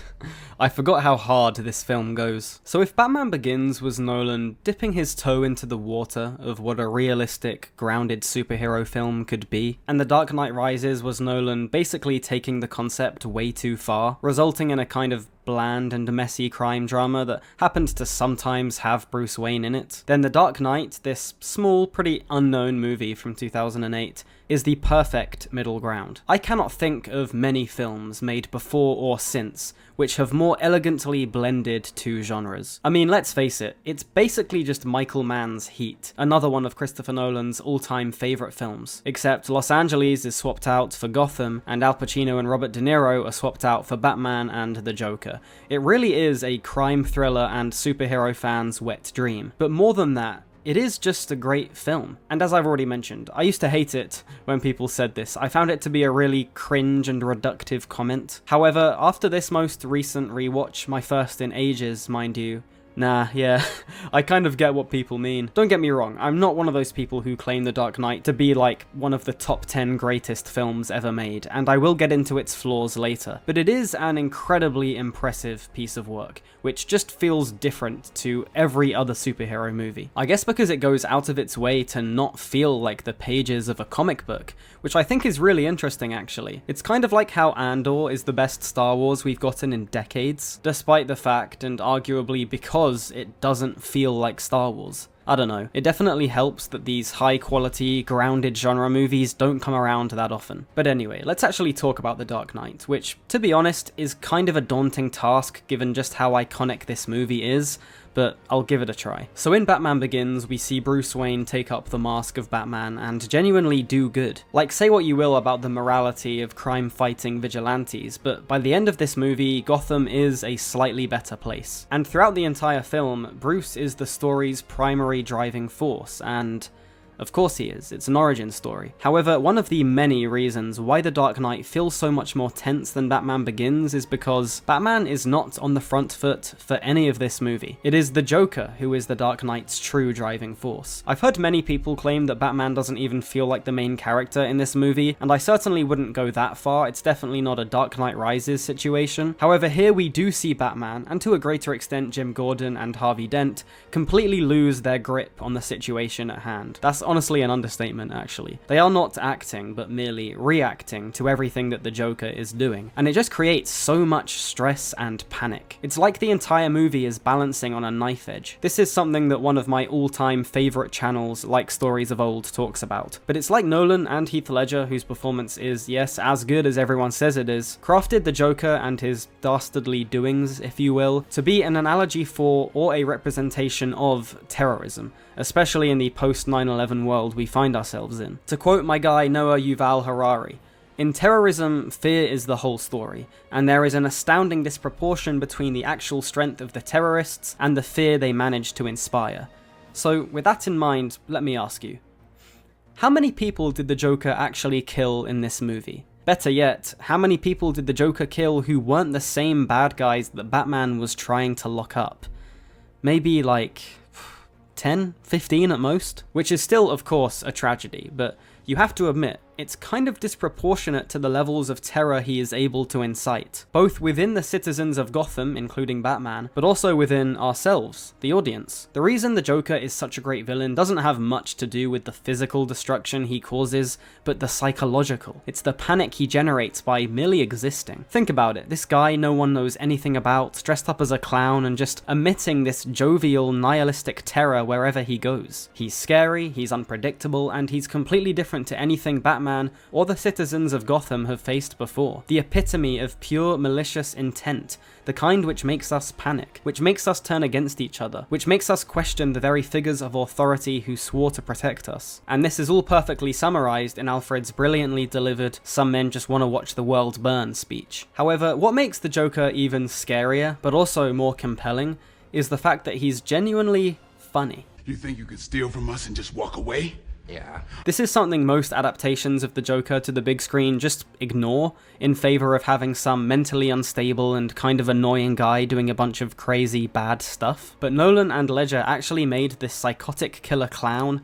I forgot how hard this film goes. So if Batman Begins was Nolan dipping his toe into the water of what a realistic, grounded superhero film could be, and The Dark Knight Rises was Nolan basically taking the concept way too far, resulting in a kind of bland and messy crime drama that happened to sometimes have Bruce Wayne in it, then The Dark Knight, this small, pretty unknown movie from 2008, is the perfect middle ground. I cannot think of many films made before or since which have more elegantly blended two genres. I mean, let's face it, it's basically just Michael Mann's Heat, another one of Christopher Nolan's all-time favourite films, except Los Angeles is swapped out for Gotham, and Al Pacino and Robert De Niro are swapped out for Batman and the Joker. It really is a crime thriller and superhero fans' wet dream. But more than that, it is just a great film. And as I've already mentioned, I used to hate it when people said this. I found it to be a really cringe and reductive comment. However, after this most recent rewatch, my first in ages, mind you, yeah, I kind of get what people mean. Don't get me wrong, I'm not one of those people who claim The Dark Knight to be like one of the top 10 greatest films ever made, and I will get into its flaws later. But it is an incredibly impressive piece of work, which just feels different to every other superhero movie. I guess because it goes out of its way to not feel like the pages of a comic book, which I think is really interesting actually. It's kind of like how Andor is the best Star Wars we've gotten in decades, despite the fact, and arguably because it doesn't feel like Star Wars. I don't know, it definitely helps that these high quality, grounded genre movies don't come around that often. But anyway, let's actually talk about The Dark Knight, which, to be honest, is kind of a daunting task given just how iconic this movie is, but I'll give it a try. So in Batman Begins, we see Bruce Wayne take up the mask of Batman and genuinely do good. Like, say what you will about the morality of crime-fighting vigilantes, but by the end of this movie, Gotham is a slightly better place. And throughout the entire film, Bruce is the story's primary driving force, and of course he is, it's an origin story. However, one of the many reasons why The Dark Knight feels so much more tense than Batman Begins is because Batman is not on the front foot for any of this movie. It is the Joker who is The Dark Knight's true driving force. I've heard many people claim that Batman doesn't even feel like the main character in this movie, and I certainly wouldn't go that far. It's definitely not a Dark Knight Rises situation. However, here we do see Batman, and to a greater extent Jim Gordon and Harvey Dent, completely lose their grip on the situation at hand. That's honestly an understatement, actually. They are not acting, but merely reacting to everything that the Joker is doing, and it just creates so much stress and panic. It's like the entire movie is balancing on a knife edge. This is something that one of my all-time favourite channels, Like Stories of Old, talks about. But it's like Nolan and Heath Ledger, whose performance is, yes, as good as everyone says it is, crafted the Joker and his dastardly doings, if you will, to be an analogy for, or a representation of, terrorism, especially in the post-9/11 world we find ourselves in. To quote my guy Noah Yuval Harari, "In terrorism, fear is the whole story, and there is an astounding disproportion between the actual strength of the terrorists and the fear they manage to inspire." So, with that in mind, let me ask you, how many people did the Joker actually kill in this movie? Better yet, how many people did the Joker kill who weren't the same bad guys that Batman was trying to lock up? Maybe like 10, 15 at most? Which is still, of course, a tragedy, but you have to admit, it's kind of disproportionate to the levels of terror he is able to incite, both within the citizens of Gotham, including Batman, but also within ourselves, the audience. The reason the Joker is such a great villain doesn't have much to do with the physical destruction he causes, but the psychological. It's the panic he generates by merely existing. Think about it, this guy no one knows anything about, dressed up as a clown and just emitting this jovial, nihilistic terror wherever he goes. He's scary, he's unpredictable, and he's completely different to anything Batman or the citizens of Gotham have faced before. The epitome of pure malicious intent, the kind which makes us panic, which makes us turn against each other, which makes us question the very figures of authority who swore to protect us. And this is all perfectly summarized in Alfred's brilliantly delivered "some men just want to watch the world burn" speech. However, what makes the Joker even scarier, but also more compelling, is the fact that he's genuinely funny. You think you could steal from us and just walk away? Yeah. This is something most adaptations of the Joker to the big screen just ignore, in favour of having some mentally unstable and kind of annoying guy doing a bunch of crazy bad stuff. But Nolan and Ledger actually made this psychotic killer clown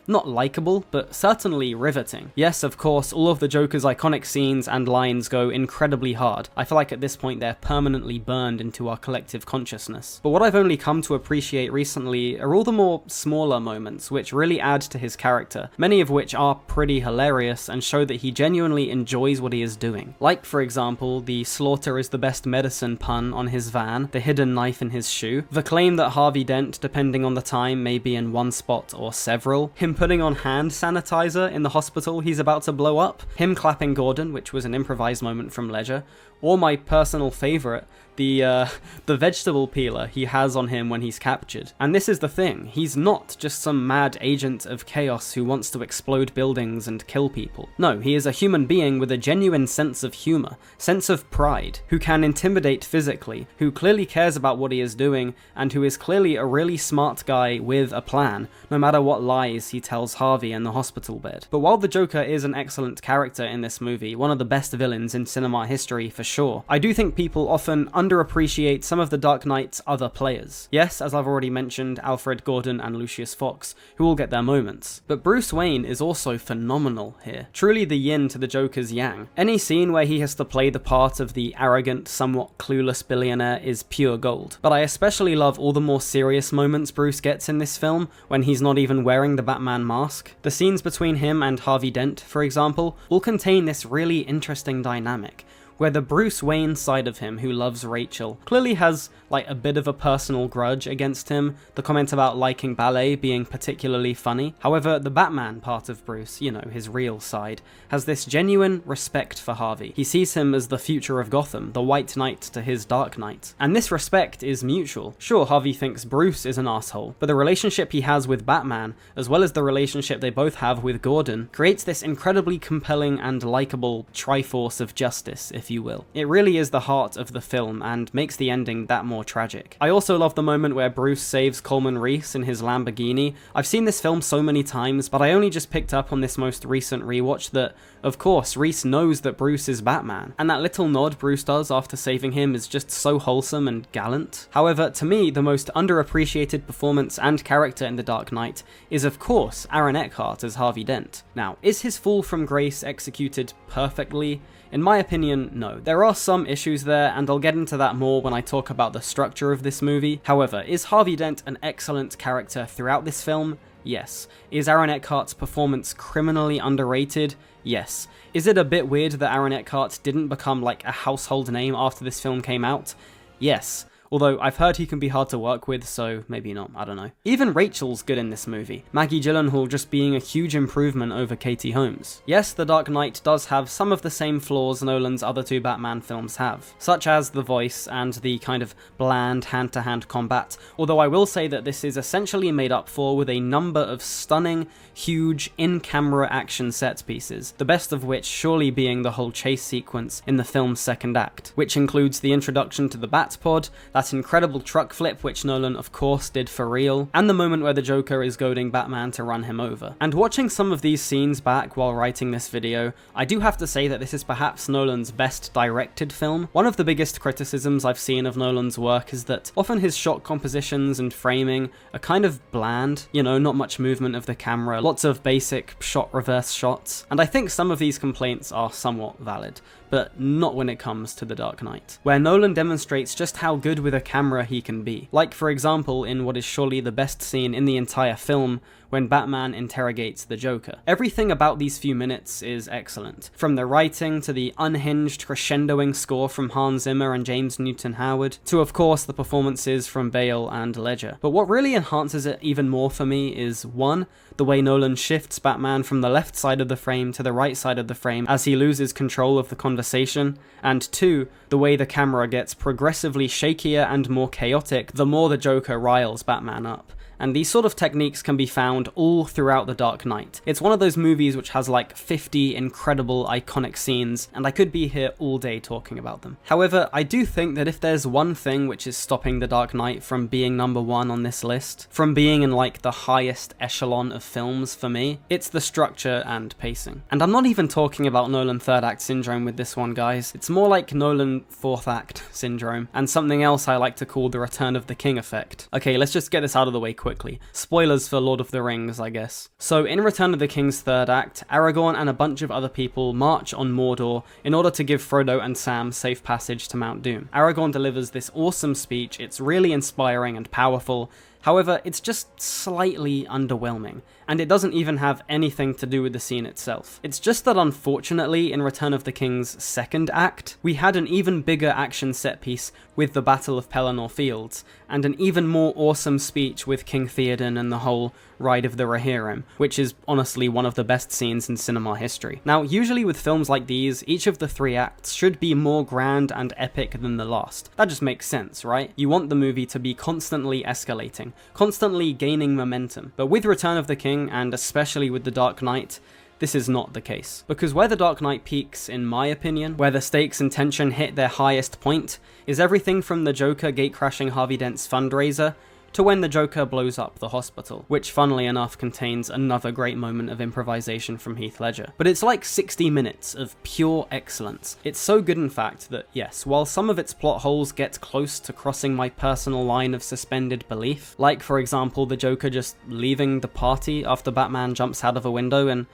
not likable, but certainly riveting. Yes, of course, all of the Joker's iconic scenes and lines go incredibly hard. I feel like at this point they're permanently burned into our collective consciousness. But what I've only come to appreciate recently are all the more smaller moments which really add to his character, many of which are pretty hilarious and show that he genuinely enjoys what he is doing. Like, for example, the "slaughter is the best medicine" pun on his van, the hidden knife in his shoe, the claim that Harvey Dent, depending on the time, may be in one spot or several, him putting on hand sanitizer in the hospital he's about to blow up, him clapping Gordon, which was an improvised moment from Ledger, or my personal favourite, the vegetable peeler he has on him when he's captured. And this is the thing, he's not just some mad agent of chaos who wants to explode buildings and kill people. No, he is a human being with a genuine sense of humour, sense of pride, who can intimidate physically, who clearly cares about what he is doing, and who is clearly a really smart guy with a plan, no matter what lies he tells Harvey in the hospital bed. But while the Joker is an excellent character in this movie, one of the best villains in cinema history for sure, I do think people often underappreciate some of the Dark Knight's other players. Yes, as I've already mentioned, Alfred Gordon and Lucius Fox, who all get their moments. But Bruce Wayne is also phenomenal here. Truly the yin to the Joker's yang. Any scene where he has to play the part of the arrogant, somewhat clueless billionaire is pure gold. But I especially love all the more serious moments Bruce gets in this film, when he's not even wearing the Batman mask. The scenes between him and Harvey Dent, for example, all contain this really interesting dynamic, where the Bruce Wayne side of him who loves Rachel clearly has like a bit of a personal grudge against him, the comment about liking ballet being particularly funny. However, the Batman part of Bruce, you know, his real side, has this genuine respect for Harvey. He sees him as the future of Gotham, the White Knight to his Dark Knight. And this respect is mutual. Sure, Harvey thinks Bruce is an asshole, but the relationship he has with Batman, as well as the relationship they both have with Gordon, creates this incredibly compelling and likable triforce of justice, if you will. It really is the heart of the film and makes the ending that more tragic. I also love the moment where Bruce saves Coleman Reese in his Lamborghini. I've seen this film so many times, but I only just picked up on this most recent rewatch that, of course, Reese knows that Bruce is Batman, and that little nod Bruce does after saving him is just so wholesome and gallant. However, to me, the most underappreciated performance and character in The Dark Knight is, of course, Aaron Eckhart as Harvey Dent. Now, is his fall from grace executed perfectly? In my opinion, no. There are some issues there, and I'll get into that more when I talk about the structure of this movie. However, is Harvey Dent an excellent character throughout this film? Yes. Is Aaron Eckhart's performance criminally underrated? Yes. Is it a bit weird that Aaron Eckhart didn't become like a household name after this film came out? Yes. Although I've heard he can be hard to work with, so maybe not, I don't know. Even Rachel's good in this movie, Maggie Gyllenhaal just being a huge improvement over Katie Holmes. Yes, The Dark Knight does have some of the same flaws Nolan's other two Batman films have, such as the voice and the kind of bland hand-to-hand combat, although I will say that this is essentially made up for with a number of stunning, huge, in-camera action set pieces, the best of which surely being the whole chase sequence in the film's second act, which includes the introduction to the Batpod, that incredible truck flip which Nolan of course did for real, and the moment where the Joker is goading Batman to run him over. And watching some of these scenes back while writing this video, I do have to say that this is perhaps Nolan's best directed film. One of the biggest criticisms I've seen of Nolan's work is that often his shot compositions and framing are kind of bland, you know, not much movement of the camera, lots of basic shot reverse shots, and I think some of these complaints are somewhat valid, but not when it comes to The Dark Knight, where Nolan demonstrates just how good with a camera he can be. Like, for example, in what is surely the best scene in the entire film, when Batman interrogates the Joker. Everything about these few minutes is excellent, from the writing to the unhinged crescendoing score from Hans Zimmer and James Newton Howard, to of course the performances from Bale and Ledger. But what really enhances it even more for me is 1, the way Nolan shifts Batman from the left side of the frame to the right side of the frame as he loses control of the conversation, and 2, the way the camera gets progressively shakier and more chaotic the more the Joker riles Batman up. And these sort of techniques can be found all throughout The Dark Knight. It's one of those movies which has like 50 incredible iconic scenes, and I could be here all day talking about them. However, I do think that if there's one thing which is stopping The Dark Knight from being number 1 on this list, from being in like the highest echelon of films for me, it's the structure and pacing. And I'm not even talking about Nolan third act syndrome with this one, guys. It's more like Nolan fourth act syndrome, and something else I like to call the Return of the King effect. Okay, let's just get this out of the way quick. quickly. Spoilers for Lord of the Rings, I guess. So in Return of the King's third act, Aragorn and a bunch of other people march on Mordor in order to give Frodo and Sam safe passage to Mount Doom. Aragorn delivers this awesome speech, it's really inspiring and powerful. However, it's just slightly underwhelming, and it doesn't even have anything to do with the scene itself. It's just that unfortunately, in Return of the King's second act, we had an even bigger action set piece with the Battle of Pelennor Fields, and an even more awesome speech with King Theoden and the whole Ride of the Rohirrim, which is honestly one of the best scenes in cinema history. Now, usually with films like these, each of the 3 acts should be more grand and epic than the last. That just makes sense, right? You want the movie to be constantly escalating, constantly gaining momentum. But with Return of the King, and especially with The Dark Knight, this is not the case. Because where The Dark Knight peaks, in my opinion, where the stakes and tension hit their highest point, is everything from the Joker gatecrashing Harvey Dent's fundraiser to when the Joker blows up the hospital, which funnily enough contains another great moment of improvisation from Heath Ledger. But it's like 60 minutes of pure excellence. It's so good in fact that, yes, while some of its plot holes get close to crossing my personal line of suspended belief, like for example the Joker just leaving the party after Batman jumps out of a window and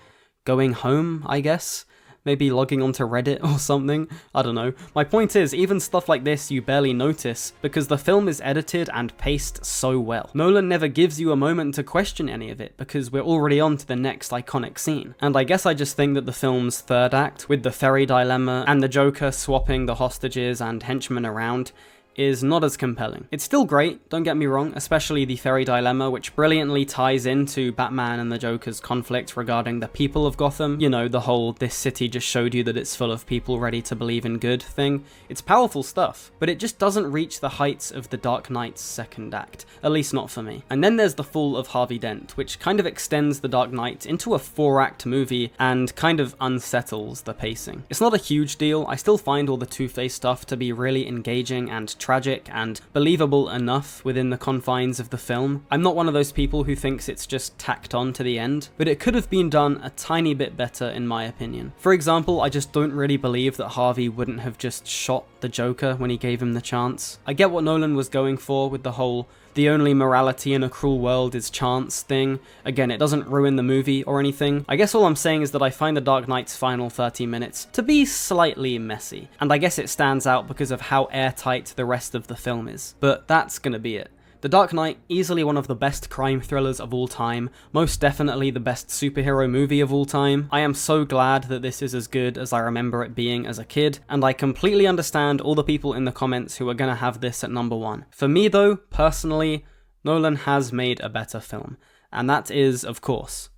going home, I guess? Maybe logging onto Reddit or something? I don't know. My point is, even stuff like this you barely notice, because the film is edited and paced so well. Nolan never gives you a moment to question any of it, because we're already on to the next iconic scene. And I guess I just think that the film's third act, with the ferry dilemma and the Joker swapping the hostages and henchmen around, is not as compelling. It's still great, don't get me wrong, especially the ferry dilemma, which brilliantly ties into Batman and the Joker's conflict regarding the people of Gotham. You know, the whole "this city just showed you that it's full of people ready to believe in good" thing. It's powerful stuff, but it just doesn't reach the heights of The Dark Knight's second act, at least not for me. And then there's the fall of Harvey Dent, which kind of extends The Dark Knight into a 4-act movie and kind of unsettles the pacing. It's not a huge deal, I still find all the Two-Face stuff to be really engaging and tragic and believable enough within the confines of the film. I'm not one of those people who thinks it's just tacked on to the end, but it could have been done a tiny bit better in my opinion. For example, I just don't really believe that Harvey wouldn't have just shot the Joker when he gave him the chance. I get what Nolan was going for with the whole "the only morality in a cruel world is chance" thing. Again, it doesn't ruin the movie or anything. I guess all I'm saying is that I find The Dark Knight's final 30 minutes to be slightly messy, and I guess it stands out because of how airtight the rest of the film is. But that's gonna be it. The Dark Knight, easily one of the best crime thrillers of all time, most definitely the best superhero movie of all time. I am so glad that this is as good as I remember it being as a kid, and I completely understand all the people in the comments who are gonna have this at number 1. For me though, personally, Nolan has made a better film, and that is, of course,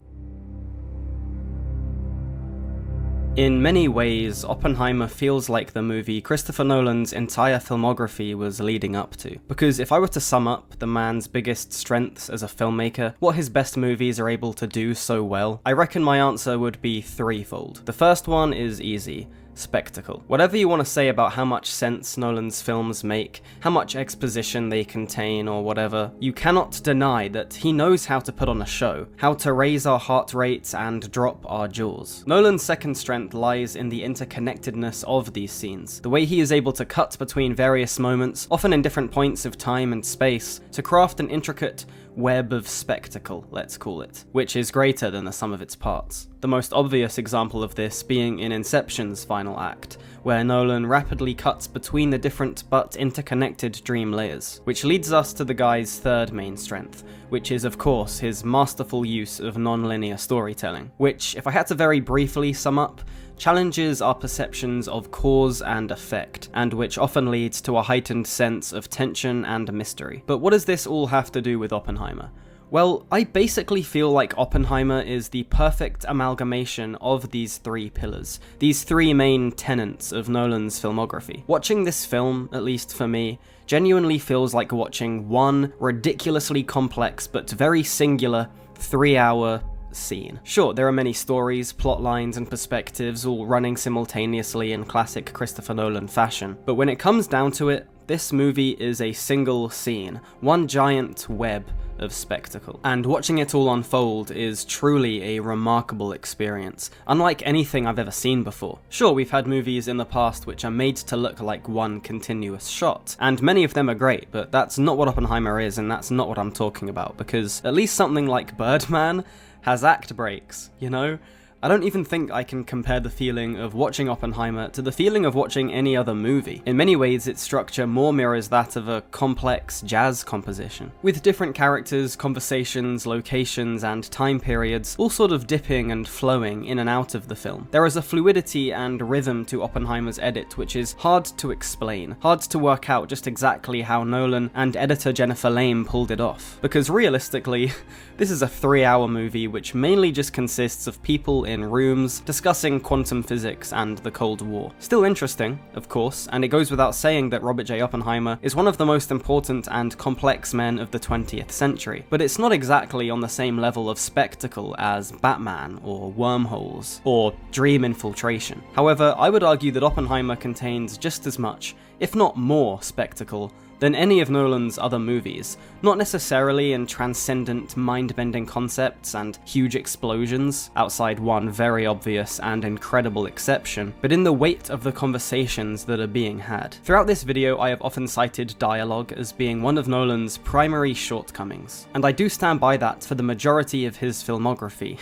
in many ways, Oppenheimer feels like the movie Christopher Nolan's entire filmography was leading up to. Because if I were to sum up the man's biggest strengths as a filmmaker, what his best movies are able to do so well, I reckon my answer would be threefold. The first one is easy. Spectacle. Whatever you want to say about how much sense Nolan's films make, how much exposition they contain or whatever, you cannot deny that he knows how to put on a show, how to raise our heart rates and drop our jaws. Nolan's second strength lies in the interconnectedness of these scenes, the way he is able to cut between various moments, often in different points of time and space, to craft an intricate web of spectacle, let's call it, which is greater than the sum of its parts. The most obvious example of this being in Inception's final act, where Nolan rapidly cuts between the different but interconnected dream layers, which leads us to the guy's third main strength, which is of course his masterful use of non-linear storytelling, which, if I had to very briefly sum up, challenges our perceptions of cause and effect, and which often leads to a heightened sense of tension and mystery. But what does this all have to do with Oppenheimer? Well, I basically feel like Oppenheimer is the perfect amalgamation of these 3 pillars, these 3 main tenets of Nolan's filmography. Watching this film, at least for me, genuinely feels like watching one ridiculously complex but very singular 3-hour scene. Sure, there are many stories, plot lines, and perspectives all running simultaneously in classic Christopher Nolan fashion, but when it comes down to it, this movie is a single scene, one giant web of spectacle. And watching it all unfold is truly a remarkable experience, unlike anything I've ever seen before. Sure, we've had movies in the past which are made to look like one continuous shot, and many of them are great, but that's not what Oppenheimer is, and that's not what I'm talking about, because at least something like Birdman has act breaks, you know? I don't even think I can compare the feeling of watching Oppenheimer to the feeling of watching any other movie. In many ways, its structure more mirrors that of a complex jazz composition, with different characters, conversations, locations, and time periods all sort of dipping and flowing in and out of the film. There is a fluidity and rhythm to Oppenheimer's edit which is hard to explain, hard to work out just exactly how Nolan and editor Jennifer Lame pulled it off. Because realistically, this is a 3-hour movie which mainly just consists of people in rooms discussing quantum physics and the Cold War. Still interesting, of course, and it goes without saying that Robert J. Oppenheimer is one of the most important and complex men of the 20th century, but it's not exactly on the same level of spectacle as Batman, or Wormholes, or Dream Infiltration. However, I would argue that Oppenheimer contains just as much, if not more, spectacle than any of Nolan's other movies, not necessarily in transcendent, mind-bending concepts and huge explosions, outside one very obvious and incredible exception, but in the weight of the conversations that are being had. Throughout this video, I have often cited dialogue as being one of Nolan's primary shortcomings, and I do stand by that for the majority of his filmography,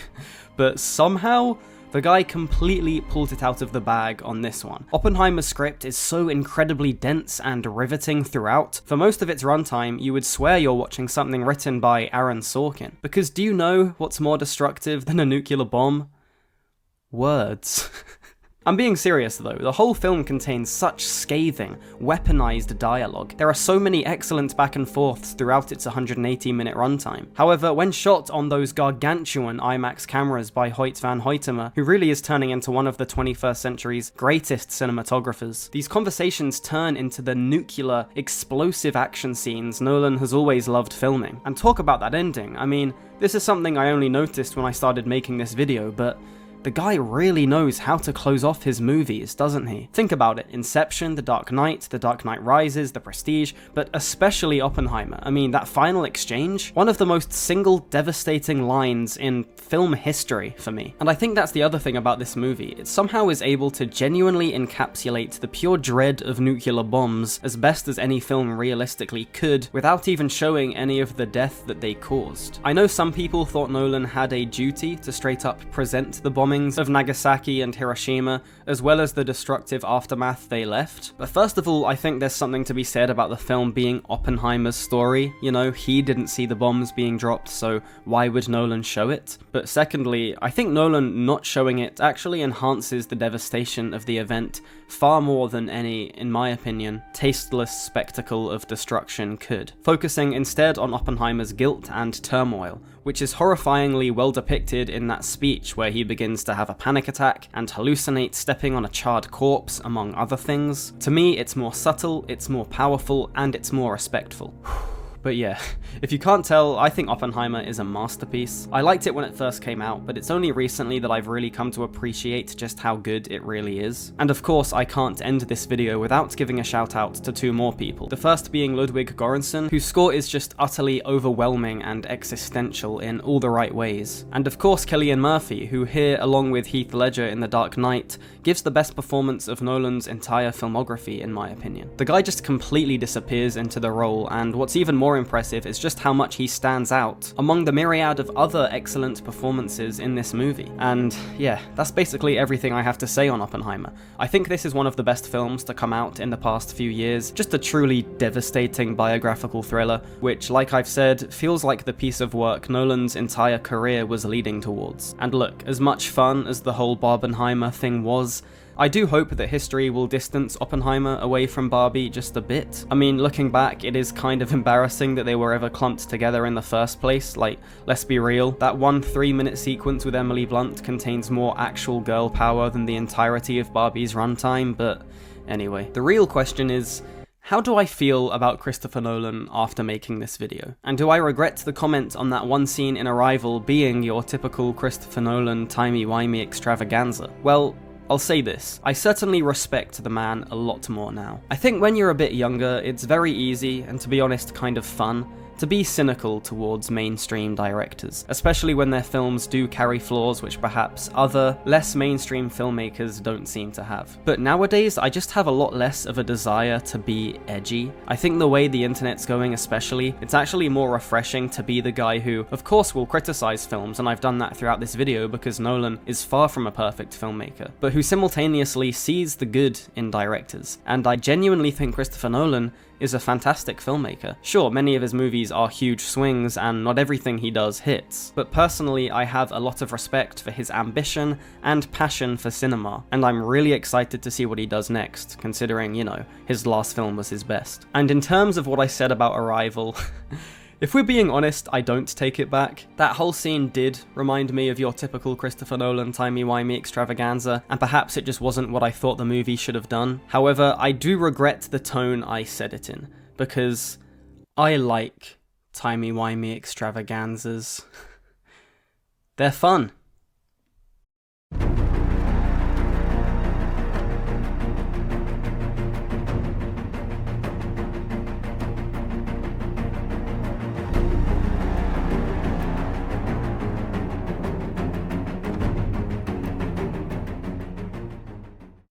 but somehow, the guy completely pulled it out of the bag on this one. Oppenheimer's script is so incredibly dense and riveting throughout. For most of its runtime, you would swear you're watching something written by Aaron Sorkin. Because do you know what's more destructive than a nuclear bomb? Words. I'm being serious though, the whole film contains such scathing, weaponized dialogue. There are so many excellent back and forths throughout its 180-minute runtime. However, when shot on those gargantuan IMAX cameras by Hoyt van Hoytema, who really is turning into one of the 21st century's greatest cinematographers, these conversations turn into the nuclear, explosive action scenes Nolan has always loved filming. And talk about that ending, I mean, this is something I only noticed when I started making this video, but the guy really knows how to close off his movies, doesn't he? Think about it, Inception, The Dark Knight Rises, The Prestige, but especially Oppenheimer. I mean, that final exchange, one of the most single devastating lines in film history for me. And I think that's the other thing about this movie, it somehow is able to genuinely encapsulate the pure dread of nuclear bombs as best as any film realistically could, without even showing any of the death that they caused. I know some people thought Nolan had a duty to straight up present the bombing of Nagasaki and Hiroshima, as well as the destructive aftermath they left. But first of all, I think there's something to be said about the film being Oppenheimer's story. You know, he didn't see the bombs being dropped, so why would Nolan show it? But secondly, I think Nolan not showing it actually enhances the devastation of the event far more than any, in my opinion, tasteless spectacle of destruction could, focusing instead on Oppenheimer's guilt and turmoil, which is horrifyingly well depicted in that speech where he begins to have a panic attack and hallucinate stepping on a charred corpse, among other things. To me, it's more subtle, it's more powerful, and it's more respectful. But yeah, if you can't tell, I think Oppenheimer is a masterpiece. I liked it when it first came out, but it's only recently that I've really come to appreciate just how good it really is. And of course, I can't end this video without giving a shout out to two more people. The first being Ludwig Göransson, whose score is just utterly overwhelming and existential in all the right ways. And of course, Cillian Murphy, who here, along with Heath Ledger in The Dark Knight, gives the best performance of Nolan's entire filmography, in my opinion. The guy just completely disappears into the role, and what's even more impressive is just how much he stands out among the myriad of other excellent performances in this movie. And yeah, that's basically everything I have to say on Oppenheimer. I think this is one of the best films to come out in the past few years, just a truly devastating biographical thriller, which, like I've said, feels like the piece of work Nolan's entire career was leading towards. And look, as much fun as the whole Barbenheimer thing was, I do hope that history will distance Oppenheimer away from Barbie just a bit. I mean, looking back, it is kind of embarrassing that they were ever clumped together in the first place. Like, let's be real, that one 3-minute sequence with Emily Blunt contains more actual girl power than the entirety of Barbie's runtime, but anyway. The real question is, how do I feel about Christopher Nolan after making this video? And do I regret the comment on that one scene in Arrival being your typical Christopher Nolan timey-wimey extravaganza? Well, I'll say this, I certainly respect the man a lot more now. I think when you're a bit younger, it's very easy, and to be honest, kind of fun, to be cynical towards mainstream directors, especially when their films do carry flaws which perhaps other, less mainstream filmmakers don't seem to have. But nowadays, I just have a lot less of a desire to be edgy. I think the way the internet's going especially, it's actually more refreshing to be the guy who, of course, will criticize films, and I've done that throughout this video because Nolan is far from a perfect filmmaker, but who simultaneously sees the good in directors. And I genuinely think Christopher Nolan is a fantastic filmmaker. Sure, many of his movies are huge swings and not everything he does hits, but personally I have a lot of respect for his ambition and passion for cinema, and I'm really excited to see what he does next, considering, you know, his last film was his best. And in terms of what I said about Arrival, if we're being honest, I don't take it back. That whole scene did remind me of your typical Christopher Nolan timey-wimey extravaganza, and perhaps it just wasn't what I thought the movie should have done. However, I do regret the tone I said it in, because I like timey-wimey extravaganzas. They're fun.